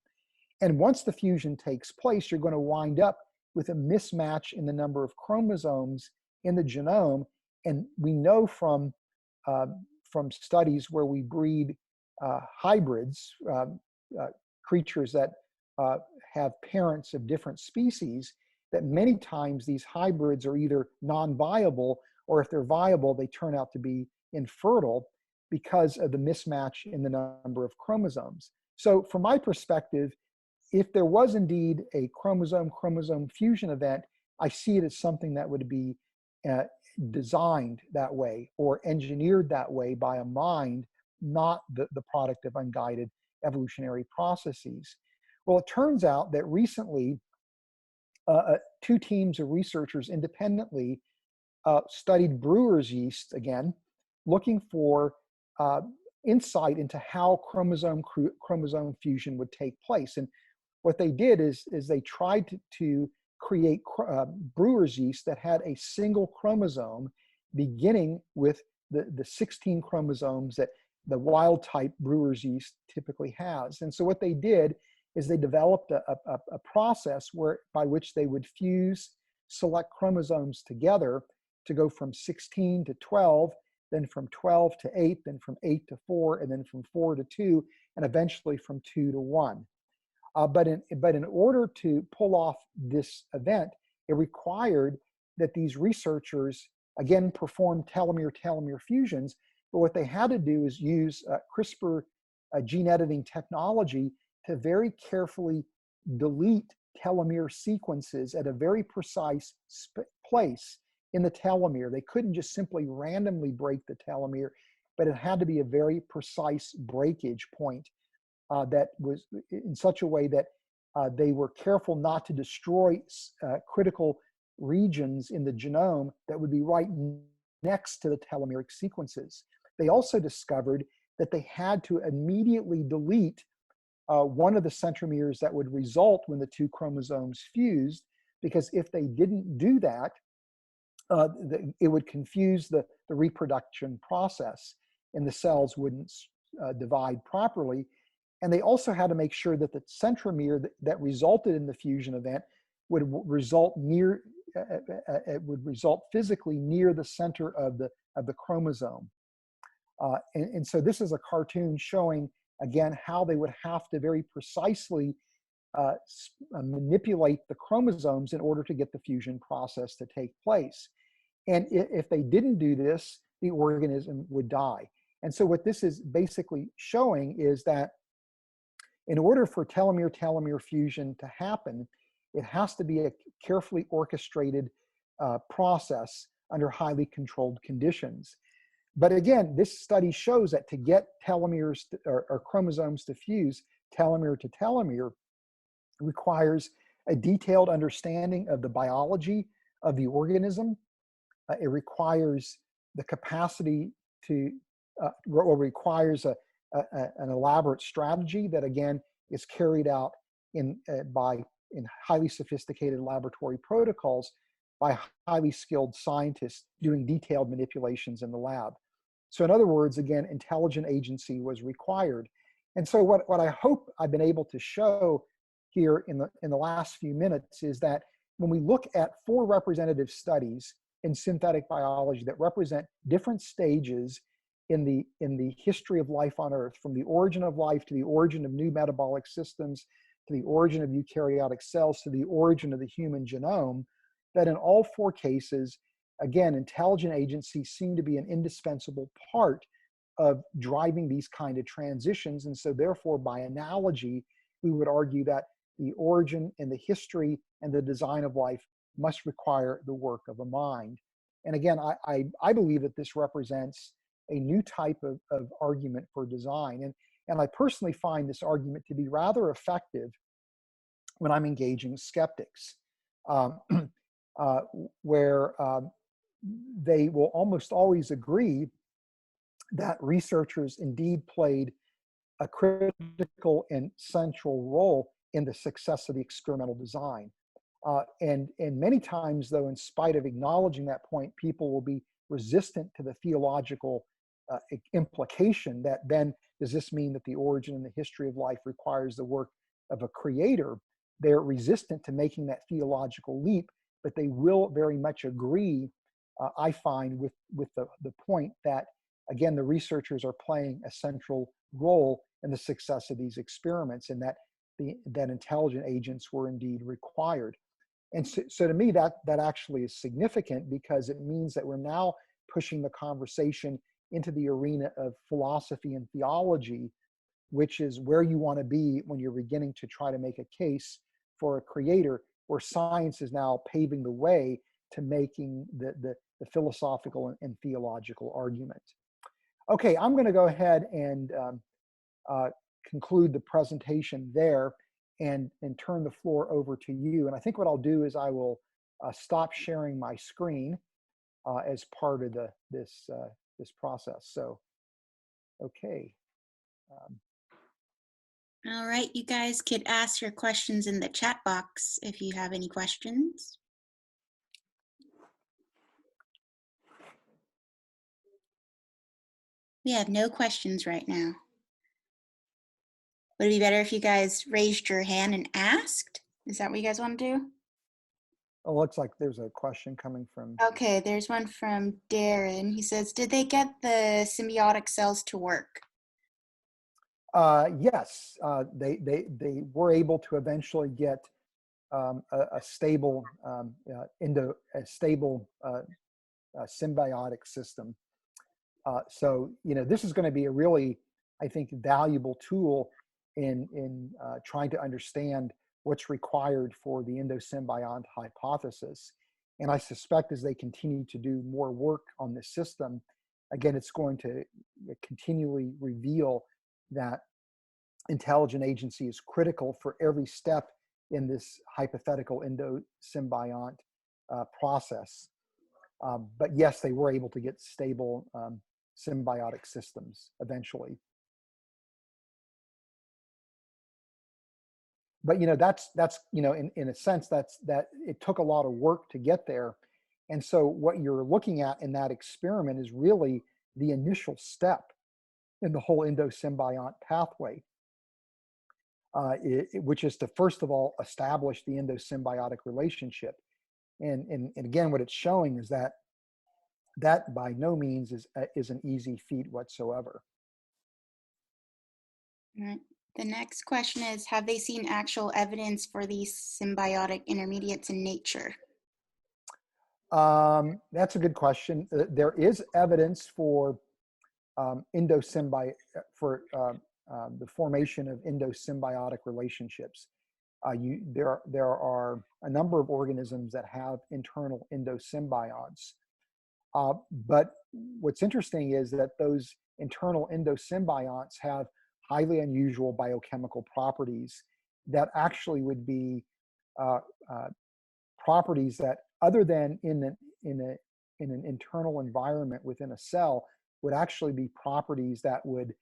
And once the fusion takes place, you're going to wind up with a mismatch in the number of chromosomes in the genome. And we know uh, from studies where we breed hybrids, creatures that have parents of different species, that many times these hybrids are either non-viable, or if they're viable, they turn out to be infertile because of the mismatch in the number of chromosomes. So from my perspective, if there was indeed a chromosome fusion event, I see it as something that would be designed that way or engineered that way by a mind, not the product of unguided evolutionary processes. Well, it turns out that recently, two teams of researchers independently studied brewer's yeast again, looking for insight into how chromosome fusion would take place. And what they did is they tried to create brewer's yeast that had a single chromosome, beginning with the 16 chromosomes that the wild type brewer's yeast typically has. And so what they did is they developed a process by which they would fuse select chromosomes together to go from 16 to 12, then from 12 to 8, then from 8 to 4, and then from 4 to 2, and eventually from 2 to 1. But in order to pull off this event, it required that these researchers, again, perform telomere-telomere fusions. But what they had to do is use CRISPR gene editing technology to very carefully delete telomere sequences at a very precise place in the telomere. They couldn't just simply randomly break the telomere, but it had to be a very precise breakage point that was in such a way that they were careful not to destroy critical regions in the genome that would be right next to the telomeric sequences. They also discovered that they had to immediately delete one of the centromeres that would result when the two chromosomes fused, because if they didn't do that, it would confuse the reproduction process and the cells wouldn't divide properly. And they also had to make sure that the centromere that resulted in the fusion event would result physically near the center of the chromosome. And so this is a cartoon showing, again, how they would have to very precisely manipulate the chromosomes in order to get the fusion process to take place. And if they didn't do this, the organism would die. And so what this is basically showing is that in order for telomere-telomere fusion to happen, it has to be a carefully orchestrated process under highly controlled conditions. But again, this study shows that to get telomeres or chromosomes to fuse telomere to telomere requires a detailed understanding of the biology of the organism. It requires the capacity to, or requires an elaborate strategy that again is carried out in highly sophisticated laboratory protocols by highly skilled scientists doing detailed manipulations in the lab. So in other words, again, intelligent agency was required. And so what I hope I've been able to show here in the last few minutes is that when we look at 4 representative studies in synthetic biology that represent different stages in the history of life on Earth, from the origin of life to the origin of new metabolic systems, to the origin of eukaryotic cells, to the origin of the human genome, that in all 4 cases, again, intelligent agencies seem to be an indispensable part of driving these kind of transitions. And so therefore, by analogy, we would argue that the origin and the history and the design of life must require the work of a mind. And again, I believe that this represents a new type of argument for design. And I personally find this argument to be rather effective when I'm engaging skeptics, where they will almost always agree that researchers indeed played a critical and central role in the success of the experimental design. And many times, though, in spite of acknowledging that point, people will be resistant to the theological implication that then, does this mean that the origin and the history of life requires the work of a creator? they're resistant to making that theological leap, but they will very much agree, I find, with the point that, again, the researchers are playing a central role in the success of these experiments, and that intelligent agents were indeed required. And so to me, that actually is significant, because it means that we're now pushing the conversation into the arena of philosophy and theology, which is where you want to be when you're beginning to try to make a case for a creator, where science is now paving the way to making the philosophical and theological argument. Okay, I'm going to go ahead and conclude the presentation there and turn the floor over to you. And I think what I'll do is I will stop sharing my screen as part of this process. So, okay. All right, you guys could ask your questions in the chat box if you have any questions. We have no questions right now. Would it be better if you guys raised your hand and asked? Is that what you guys want to do? Oh, looks like there's a question coming from. Okay, there's one from Darren. He says, did they get the symbiotic cells to work? Yes, they were able to eventually get a stable symbiotic system. So this is going to be a really, I think, valuable tool in trying to understand what's required for the endosymbiont hypothesis. And I suspect as they continue to do more work on this system, again, it's going to continually reveal that intelligent agency is critical for every step in this hypothetical endosymbiont process. But yes, they were able to get stable symbiotic systems eventually. But that's in a sense that it took a lot of work to get there. And so what you're looking at in that experiment is really the initial step in the whole endosymbiont pathway, which is to first of all establish the endosymbiotic relationship. And again, what it's showing is that by no means is an easy feat whatsoever. All right. The next question is, have they seen actual evidence for these symbiotic intermediates in nature? That's a good question. There is evidence for the formation of endosymbiotic relationships. There are a number of organisms that have internal endosymbionts. But what's interesting is that those internal endosymbionts have highly unusual biochemical properties that actually would be properties that, other than in an internal environment within a cell, would actually be properties that would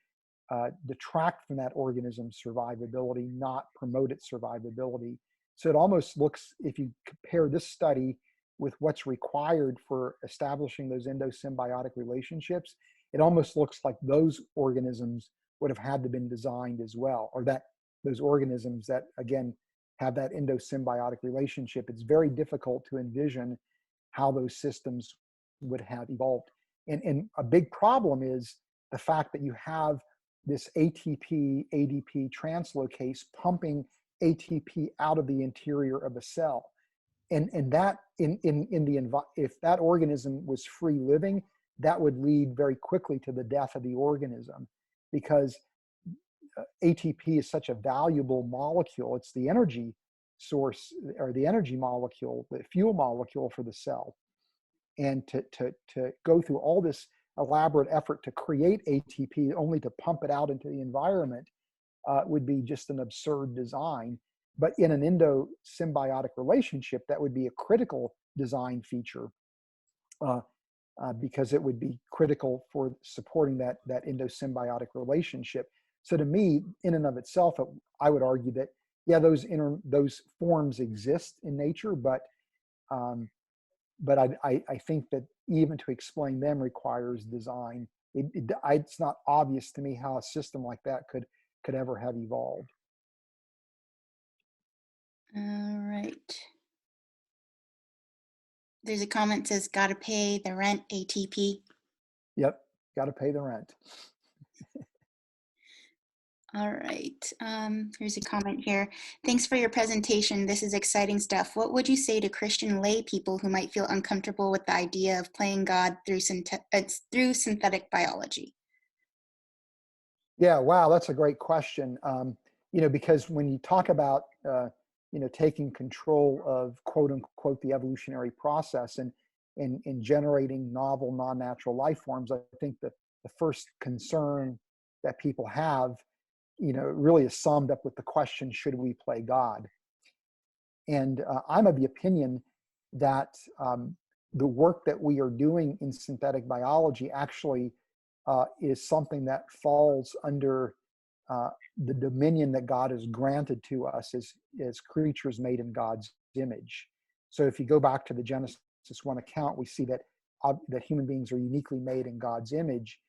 detract from that organism's survivability, not promote its survivability. So it almost looks, if you compare this study with what's required for establishing those endosymbiotic relationships, it almost looks like those organisms would have had to been designed as well, or that those organisms that, again, have that endosymbiotic relationship. It's very difficult to envision how those systems would have evolved. And a big problem is the fact that you have this ATP, ADP translocase pumping ATP out of the interior of a cell. And that if that organism was free living, that would lead very quickly to the death of the organism, because ATP is such a valuable molecule. It's the energy source, or the energy molecule, the fuel molecule for the cell. And to go through all this elaborate effort to create ATP only to pump it out into the environment would be just an absurd design. But in an endosymbiotic relationship, that would be a critical design feature, because it would be critical for supporting that endosymbiotic relationship. So to me, in and of itself, I would argue that, yeah, those forms exist in nature, but I think that even to explain them requires design. It's not obvious to me how a system like that could ever have evolved. right. There's a comment that says, gotta pay the rent, ATP. Yep, got to pay the rent. All right. Here's a comment here. Thanks for your presentation. This is exciting stuff. What would you say to Christian lay people who might feel uncomfortable with the idea of playing God through synthetic biology? Yeah, wow, that's a great question. Because when you talk about, taking control of quote unquote the evolutionary process and generating novel, non-natural life forms, I think that the first concern that people have, really is summed up with the question, should we play God? And I'm of the opinion that the work that we are doing in synthetic biology actually is something that falls under the dominion that God has granted to us as creatures made in God's image. So if you go back to the Genesis 1 account, we see that human beings are uniquely made in God's image.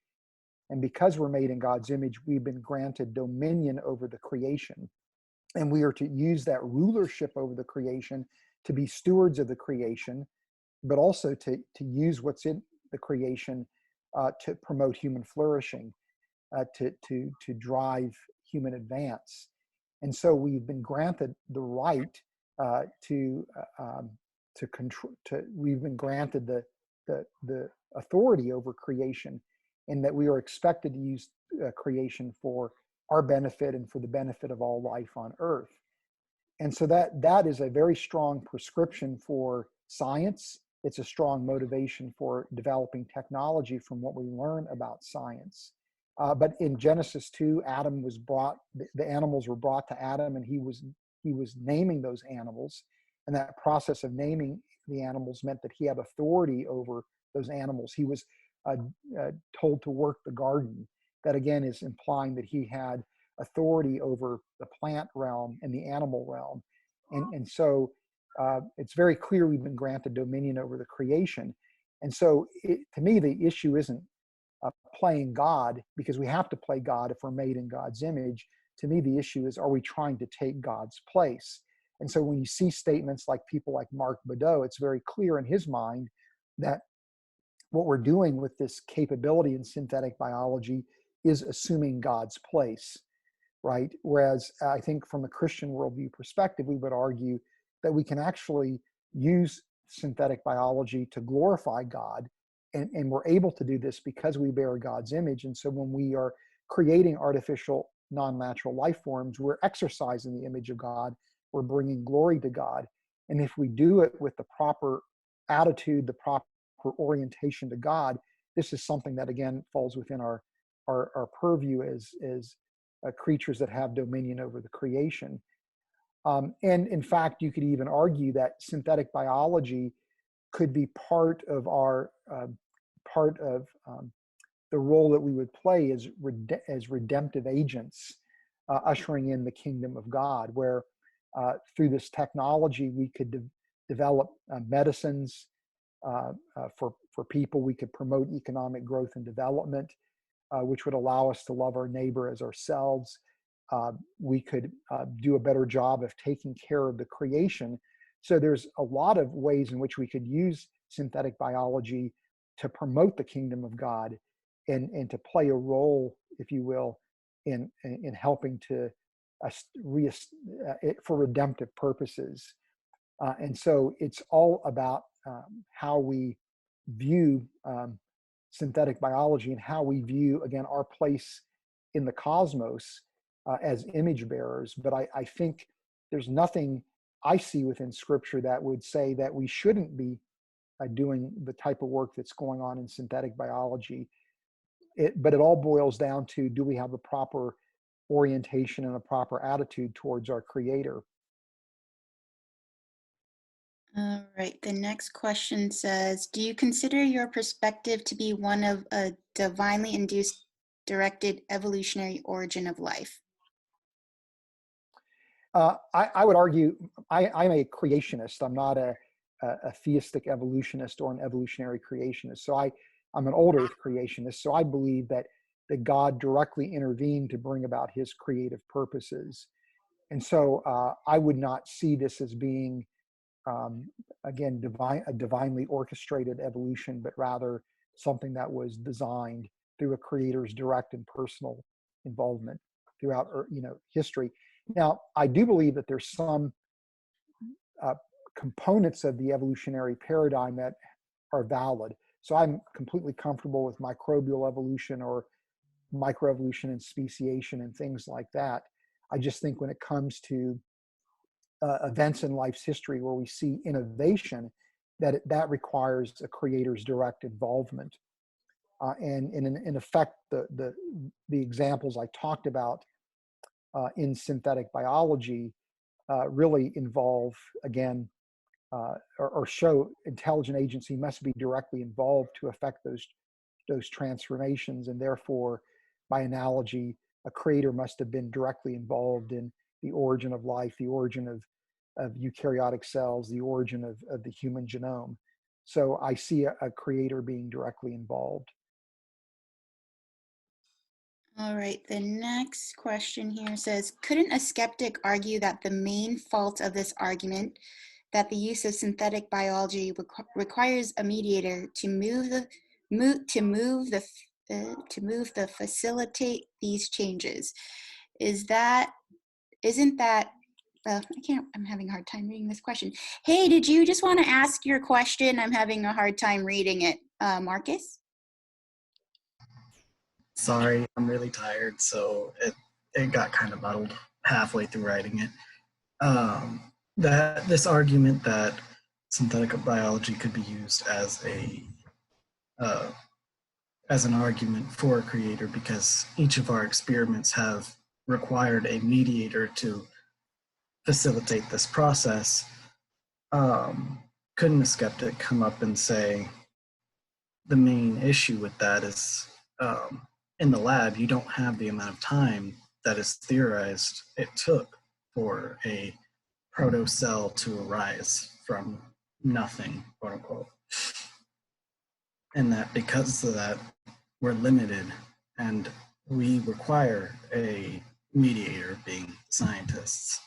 And because we're made in God's image, we've been granted dominion over the creation. And we are to use that rulership over the creation to be stewards of the creation, but also to use what's in the creation to promote human flourishing, to drive human advance. And so we've been granted the right to control. We've been granted the authority over creation, and that we are expected to use creation for our benefit and for the benefit of all life on Earth. And so that is a very strong prescription for science. It's a strong motivation for developing technology from what we learn about science. But in Genesis 2, Adam was brought, the animals were brought to Adam, and he was naming those animals. And that process of naming the animals meant that he had authority over those animals. He was told to work the garden. That again is implying that he had authority over the plant realm and the animal realm. And so it's very clear we've been granted dominion over the creation. And so to me, the issue isn't playing God, because we have to play God if we're made in God's image. To me, the issue is, are we trying to take God's place? And so when you see statements like people like Mark Badeau, it's very clear in his mind that what we're doing with this capability in synthetic biology is assuming God's place, right? Whereas I think from a Christian worldview perspective, we would argue that we can actually use synthetic biology to glorify God. And we're able to do this because we bear God's image. And so when we are creating artificial, non-natural life forms, we're exercising the image of God. We're bringing glory to God. And if we do it with the proper attitude, the proper orientation to God, this is something that, again, falls within our purview as creatures that have dominion over the creation. And in fact, you could even argue that synthetic biology could be part of the role that we would play as redemptive agents, ushering in the kingdom of God, where through this technology we could develop medicines for people. We could promote economic growth and development, which would allow us to love our neighbor as ourselves. We could do a better job of taking care of the creation. So there's a lot of ways in which we could use synthetic biology to promote the kingdom of God and to play a role, if you will, in helping to for redemptive purposes. And so it's all about how we view synthetic biology and how we view, again, our place in the cosmos as image bearers. But I think there's nothing I see within Scripture that would say that we shouldn't be doing the type of work that's going on in synthetic biology. But it all boils down to, do we have a proper orientation and a proper attitude towards our Creator? All right. The next question says, do you consider your perspective to be one of a divinely induced, directed evolutionary origin of life? I would argue I'm a creationist. I'm not a theistic evolutionist or an evolutionary creationist. So I'm an old earth creationist. So I believe that God directly intervened to bring about his creative purposes. And so I would not see this as being, again, a divinely orchestrated evolution, but rather something that was designed through a creator's direct and personal involvement throughout, history. Now, I do believe that there's some components of the evolutionary paradigm that are valid. So I'm completely comfortable with microbial evolution or microevolution and speciation and things like that. I just think when it comes to events in life's history where we see innovation, that requires a creator's direct involvement. And in effect, the examples I talked about in synthetic biology really involve, again, or show intelligent agency must be directly involved to affect those transformations, and therefore, by analogy, a creator must have been directly involved in the origin of life, the origin of eukaryotic cells, the origin of the human genome. So I see a creator being directly involved. All right, the next question here says, couldn't a skeptic argue that the main fault of this argument, that the use of synthetic biology requires a mediator to facilitate these changes, isn't that, I'm having a hard time reading this question. Hey, did you just want to ask your question? I'm having a hard time reading it. Marcus? Sorry, I'm really tired, so it got kind of muddled halfway through writing it. That this argument that synthetic biology could be used as an argument for a creator because each of our experiments have required a mediator to facilitate this process. Couldn't a skeptic come up and say the main issue with that is in the lab, you don't have the amount of time that is theorized it took for a proto-cell to arise from nothing, quote unquote. And that because of that, we're limited and we require a mediator, being scientists.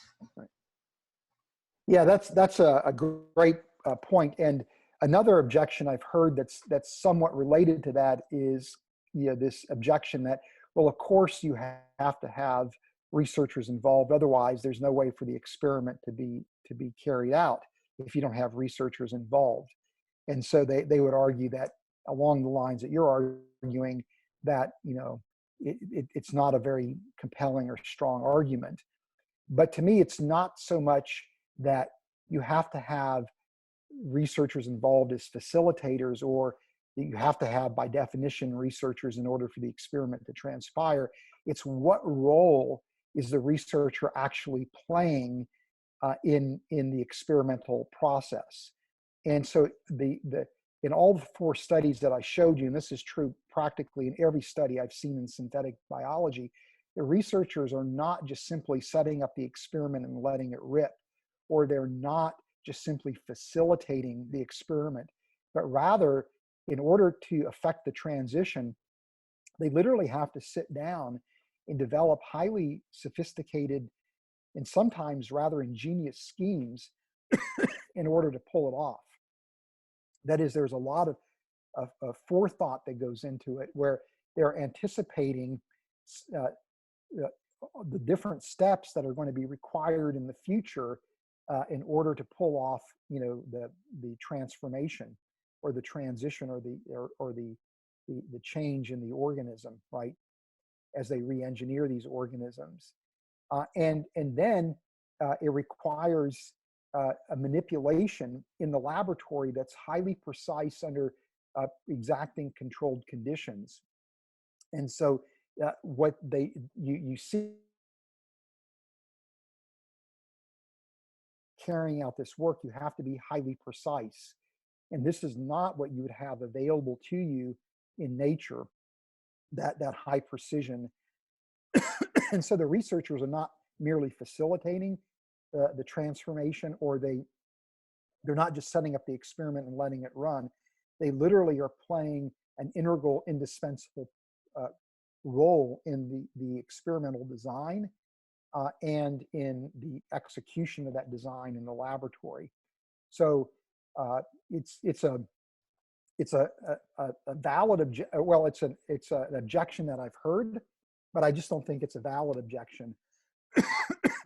Yeah, that's a great point. And another objection I've heard that's somewhat related to that is this objection that, well, of course you have to have researchers involved, otherwise there's no way for the experiment to be carried out if you don't have researchers involved. And so they would argue that along the lines that you're arguing, that it's not a very compelling or strong argument. But to me, it's not so much that you have to have researchers involved as facilitators, or that you have to have, by definition, researchers in order for the experiment to transpire. It's what role is the researcher actually playing in the experimental process. And so in all the 4 studies that I showed you, and this is true practically in every study I've seen in synthetic biology, the researchers are not just simply setting up the experiment and letting it rip, or they're not just simply facilitating the experiment, but rather, in order to affect the transition, they literally have to sit down and develop highly sophisticated and sometimes rather ingenious schemes in order to pull it off. That is, there's a lot of forethought that goes into it, where they're anticipating the different steps that are going to be required in the future in order to pull off, the transformation or the transition or the change in the organism, right? As they re-engineer these organisms, and then it requires a manipulation in the laboratory that's highly precise under exacting controlled conditions. And so what you see carrying out this work, you have to be highly precise. And this is not what you would have available to you in nature, that high precision. And so the researchers are not merely facilitating the transformation, or they're not just setting up the experiment and letting it run. They literally are playing an integral, indispensable role in the experimental design and in the execution of that design in the laboratory. So it's a valid well, it's an objection that I've heard, but I just don't think it's a valid objection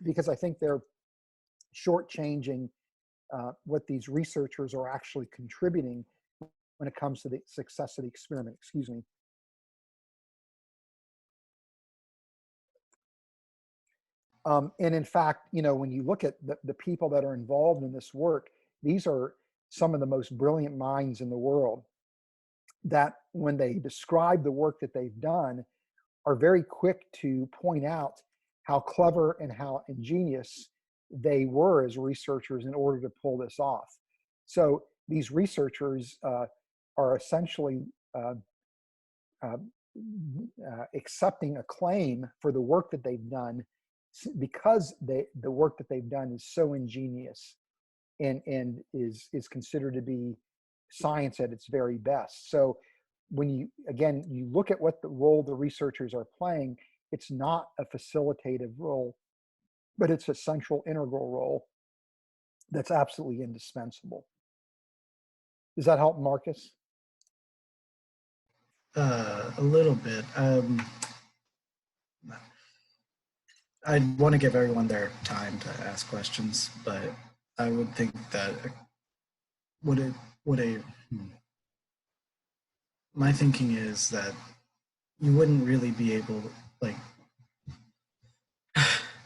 because I think they're shortchanging what these researchers are actually contributing when it comes to the success of the experiment. Excuse me. And in fact, you know, when you look at the people that are involved in this work, these are some of the most brilliant minds in the world that when they describe the work that they've done are very quick to point out how clever and how ingenious they were as researchers in order to pull this off. So these researchers are essentially accepting acclaim for the work that they've done because the work that they've done is so ingenious and is considered to be science at its very best. So when you look at what the role the researchers are playing, it's not a facilitative role, but it's a central integral role that's absolutely indispensable. Does that help, Marcus? A little bit. I want to give everyone their time to ask questions, but I would think that my thinking is that you wouldn't really be able, like,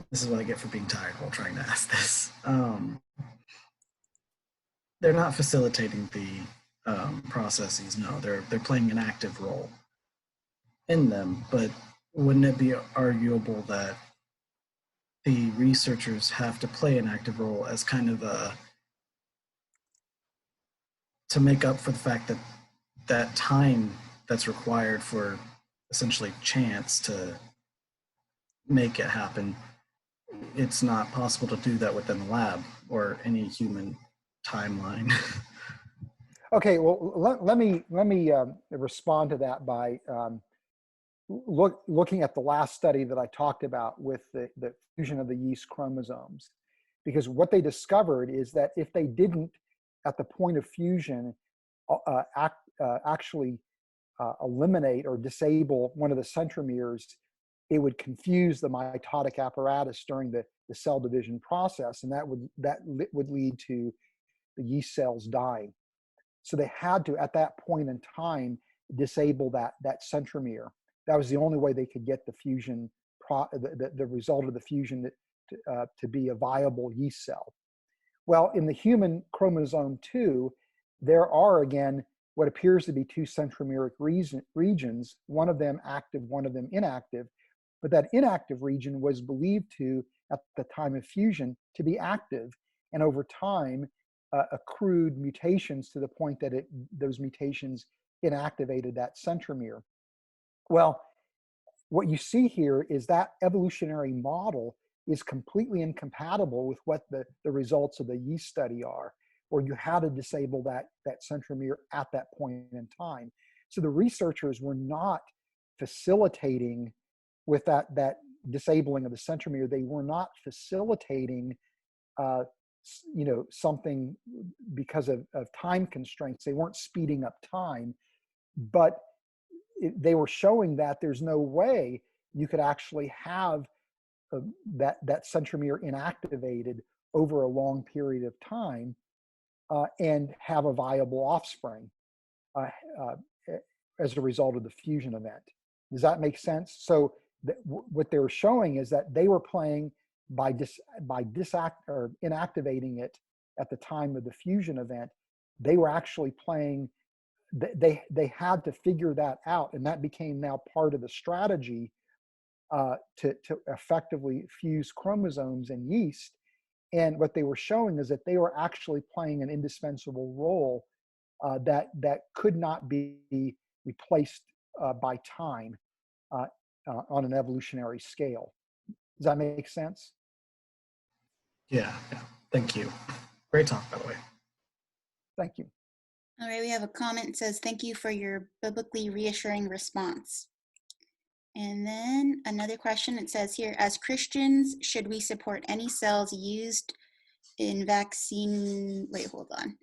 this is what I get for being tired while trying to ask this. They're not facilitating the processes. No, they're playing an active role in them. But wouldn't it be arguable that the researchers have to play an active role as kind of to make up for the fact that that time that's required for essentially chance to make it happen, it's not possible to do that within the lab or any human timeline. Okay, well, let me respond to that by looking at the last study that I talked about with the fusion of the yeast chromosomes. Because what they discovered is that if they didn't, at the point of fusion, actually eliminate or disable one of the centromeres, it would confuse the mitotic apparatus during the cell division process, and that would lead to the yeast cells dying. So they had to, at that point in time, disable that centromere. That was the only way they could get the fusion, the result of the fusion to be a viable yeast cell. Well, in the human chromosome 2, there are, again, what appears to be two centromeric regions, one of them active, one of them inactive. But that inactive region was believed to, at the time of fusion, to be active. And over time, accrued mutations to the point that those mutations inactivated that centromere. Well, what you see here is that evolutionary model is completely incompatible with what the results of the yeast study are, or you had to disable that centromere at that point in time. So the researchers were not facilitating with that disabling of the centromere. They were not facilitating something because of time constraints. They weren't speeding up time, but they were showing that there's no way you could actually have that centromere inactivated over a long period of time and have a viable offspring as a result of the fusion event. Does that make sense? So what they were showing is that they were playing by inactivating it at the time of the fusion event. They were actually playing. They had to figure that out, and that became now part of the strategy to effectively fuse chromosomes in yeast. And what they were showing is that they were actually playing an indispensable role that could not be replaced by time on an evolutionary scale. Does that make sense? Yeah. Thank you. Great talk, by the way. Thank you. All right, we have a comment that says, thank you for your biblically reassuring response. And then another question, it says here, as Christians, should we support any cells used in vaccine? Wait, hold on.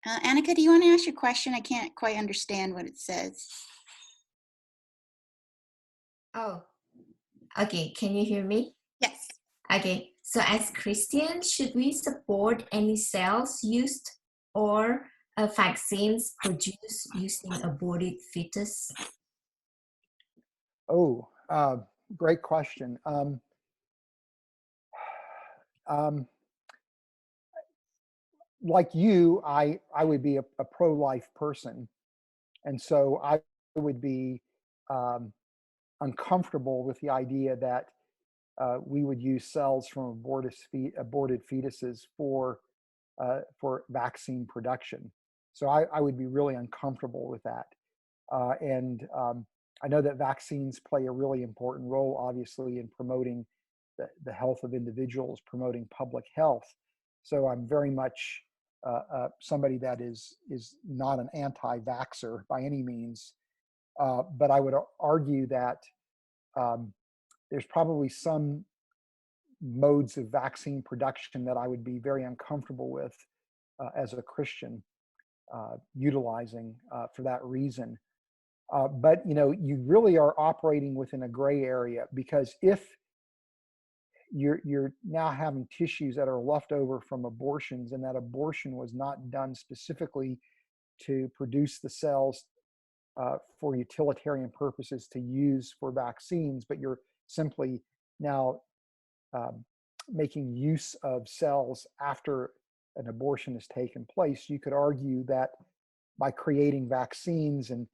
Annika, do you want to ask your question? I can't quite understand what it says. Oh, okay. Can you hear me? Yes. Okay. So as Christians, should we support any cells used or vaccines produced using aborted fetus? Oh, great question. Like you, I would be a pro-life person, and so I would be um, uncomfortable with the idea that we would use cells from aborted fetuses for vaccine production. So I would be really uncomfortable with that. And I know that vaccines play a really important role, obviously, in promoting the health of individuals, promoting public health. So I'm very much somebody that is not an anti-vaxxer by any means, but I would argue that there's probably some modes of vaccine production that I would be very uncomfortable with as a Christian utilizing for that reason. But you really are operating within a gray area, because if you're now having tissues that are left over from abortions, and that abortion was not done specifically to produce the cells for utilitarian purposes to use for vaccines, but you're simply now making use of cells after an abortion has taken place, you could argue that by creating vaccines and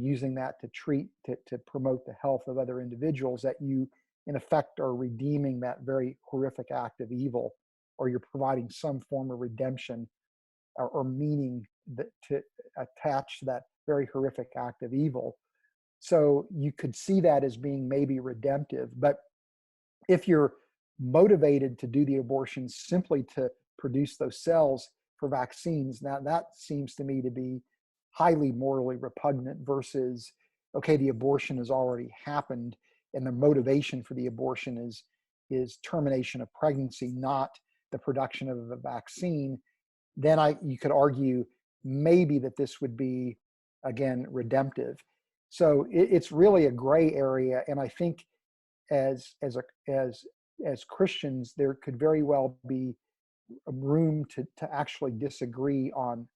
using that to treat, to promote the health of other individuals, that you in effect are redeeming that very horrific act of evil, or you're providing some form of redemption or meaning that to attach to that very horrific act of evil. So you could see that as being maybe redemptive. But if you're motivated to do the abortion simply to produce those cells for vaccines, now that seems to me to be highly morally repugnant, versus, okay, the abortion has already happened and the motivation for the abortion is termination of pregnancy, not the production of a vaccine. Then you could argue maybe that this would be, again, redemptive. So it's really a gray area, and I think as Christians, there could very well be room to actually disagree on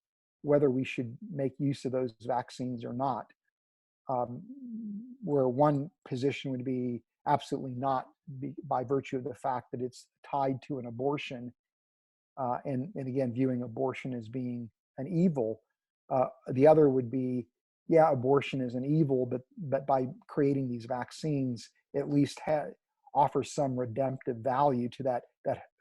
whether we should make use of those vaccines or not. Where one position would be absolutely not, by virtue of the fact that it's tied to an abortion, and again, viewing abortion as being an evil. The other would be, yeah, abortion is an evil, but by creating these vaccines, at least offers some redemptive value to that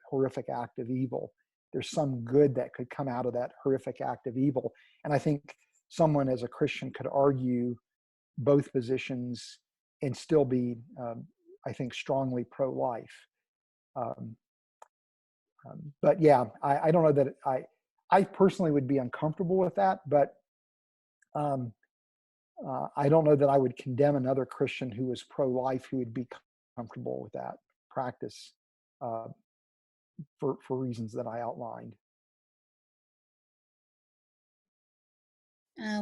horrific act of evil. There's some good that could come out of that horrific act of evil. And I think someone as a Christian could argue both positions and still be, I think, strongly pro-life. But yeah, I don't know that I personally would be uncomfortable with that, but I don't know that I would condemn another Christian who is pro-life who would be comfortable with that practice for reasons that I outlined.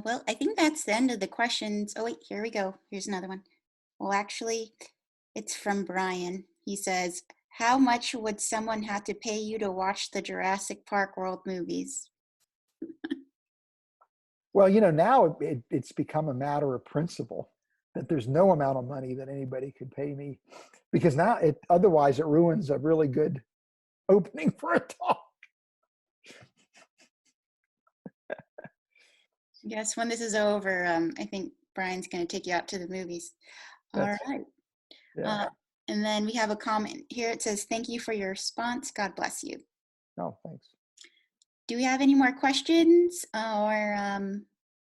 Well, I think that's the end of the questions. Oh, wait, here we go. Here's another one. Well, actually, it's from Brian. He says, how much would someone have to pay you to watch the Jurassic Park World movies? Well, now it's become a matter of principle that there's no amount of money that anybody could pay me, because now otherwise it ruins a really good opening for a talk. Yes, when this is over, I think Brian's going to take you out to the movies. All right. Yeah. And then we have a comment here. It says, thank you for your response. God bless you. No, thanks. Do we have any more questions? Or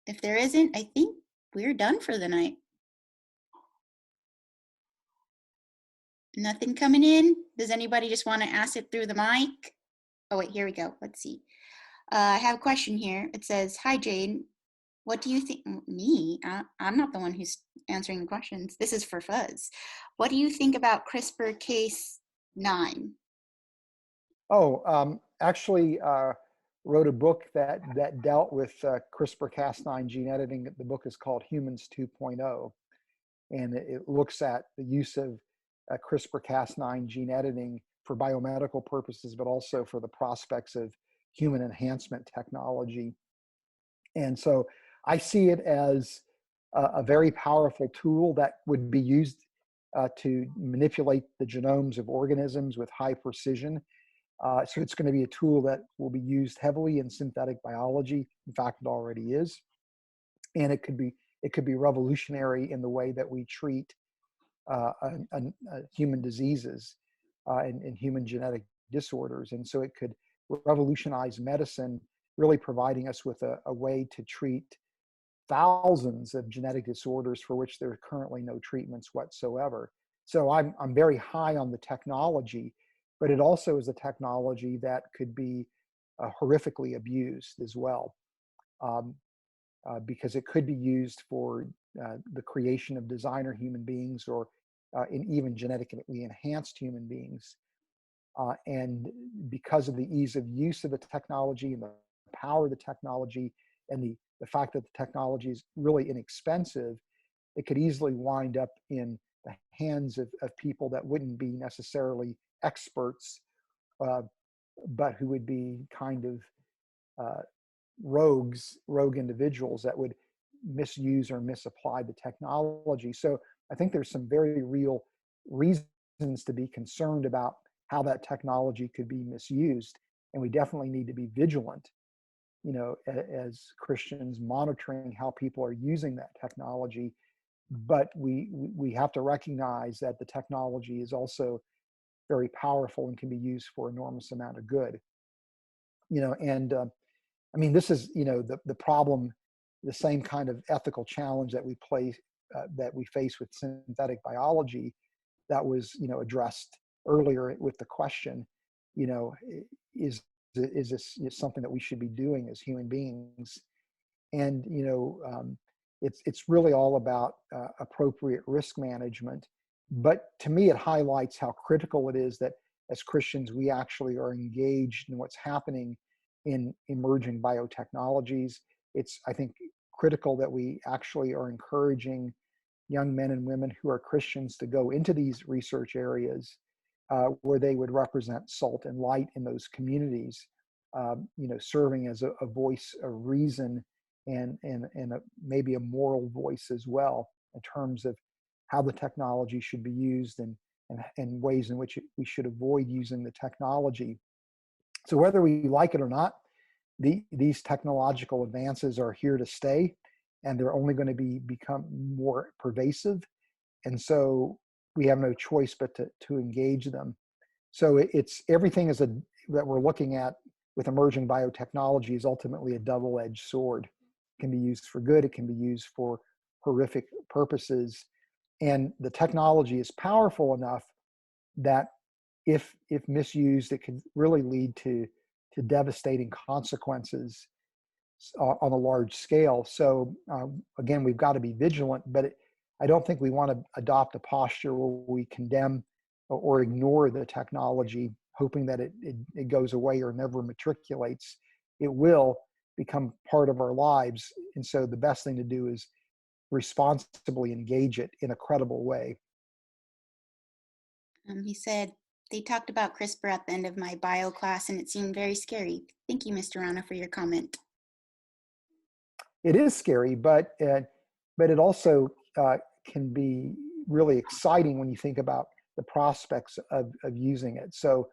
if there isn't, I think we're done for the night. Nothing coming in? Does anybody just want to ask it through the mic? Oh, wait, here we go. Let's see. I have a question here. It says, hi, Jane. What do you think? Me? I'm not the one who's answering the questions. This is for Fuzz. What do you think about CRISPR-Cas9? Oh, actually wrote a book that dealt with CRISPR-Cas9 gene editing. The book is called Humans 2.0, and it looks at the use of CRISPR-Cas9 gene editing for biomedical purposes, but also for the prospects of human enhancement technology. And so I see it as a very powerful tool that would be used to manipulate the genomes of organisms with high precision. So it's going to be a tool that will be used heavily in synthetic biology. In fact, it already is. And it could be revolutionary in the way that we treat human diseases and human genetic disorders. And so it could revolutionize medicine, really providing us with a way to treat thousands of genetic disorders for which there are currently no treatments whatsoever. So I'm very high on the technology, but it also is a technology that could be horrifically abused as well, because it could be used for the creation of designer human beings or in even genetically enhanced human beings. And because of the ease of use of the technology and the power of the technology and the fact that the technology is really inexpensive, it could easily wind up in the hands of people that wouldn't be necessarily experts, but who would be kind of rogue individuals that would misuse or misapply the technology. So I think there's some very real reasons to be concerned about how that technology could be misused. And we definitely need to be vigilant, as Christians, monitoring how people are using that technology. But we have to recognize that the technology is also very powerful and can be used for enormous amount of good. And I mean, this is, the problem, the same kind of ethical challenge that we face with synthetic biology that was, addressed earlier with the question, is this something that we should be doing as human beings? And, it's really all about appropriate risk management. But to me, it highlights how critical it is that as Christians, we actually are engaged in what's happening in emerging biotechnologies. It's, I think, critical that we actually are encouraging young men and women who are Christians to go into these research areas where they would represent salt and light in those communities, serving as a voice of reason and maybe a moral voice as well in terms of how the technology should be used and ways in which we should avoid using the technology. So whether we like it or not, these technological advances are here to stay, and they're only going to become more pervasive. And so we have no choice but to engage them. So it's everything that we're looking at with emerging biotechnology is ultimately a double-edged sword. It can be used for good, it can be used for horrific purposes. And the technology is powerful enough that if misused, it can really lead to devastating consequences on a large scale. So again, we've got to be vigilant, but I don't think we want to adopt a posture where we condemn or ignore the technology, hoping that it goes away or never matriculates. It will become part of our lives. And so the best thing to do is responsibly engage it in a credible way. He said, they talked about CRISPR at the end of my bio class and it seemed very scary. Thank you, Mr. Rana, for your comment. It is scary, but it also can be really exciting when you think about the prospects of using it. So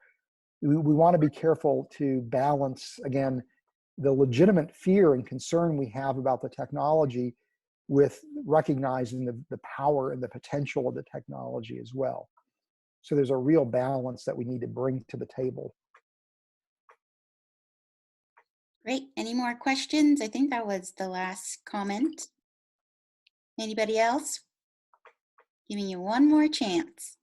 we want to be careful to balance, again, the legitimate fear and concern we have about the technology with recognizing the power and the potential of the technology as well. So there's a real balance that we need to bring to the table. Great. Any more questions? I think that was the last comment. Anybody else? Giving you one more chance.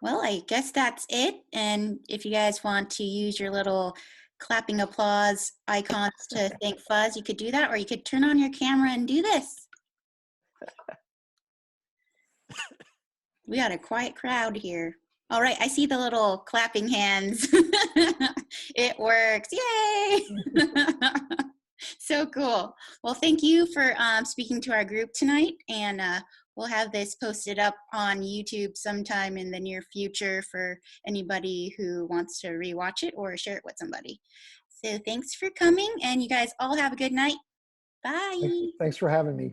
Well, I guess that's it. And if you guys want to use your little clapping applause icons to thank Fuzz, you could do that, or you could turn on your camera and do this. We got a quiet crowd here. All right, I see the little clapping hands. It works, yay! So cool. Well, thank you for speaking to our group tonight, and we'll have this posted up on YouTube sometime in the near future for anybody who wants to rewatch it or share it with somebody. So thanks for coming, and you guys all have a good night. Bye. Thanks for having me.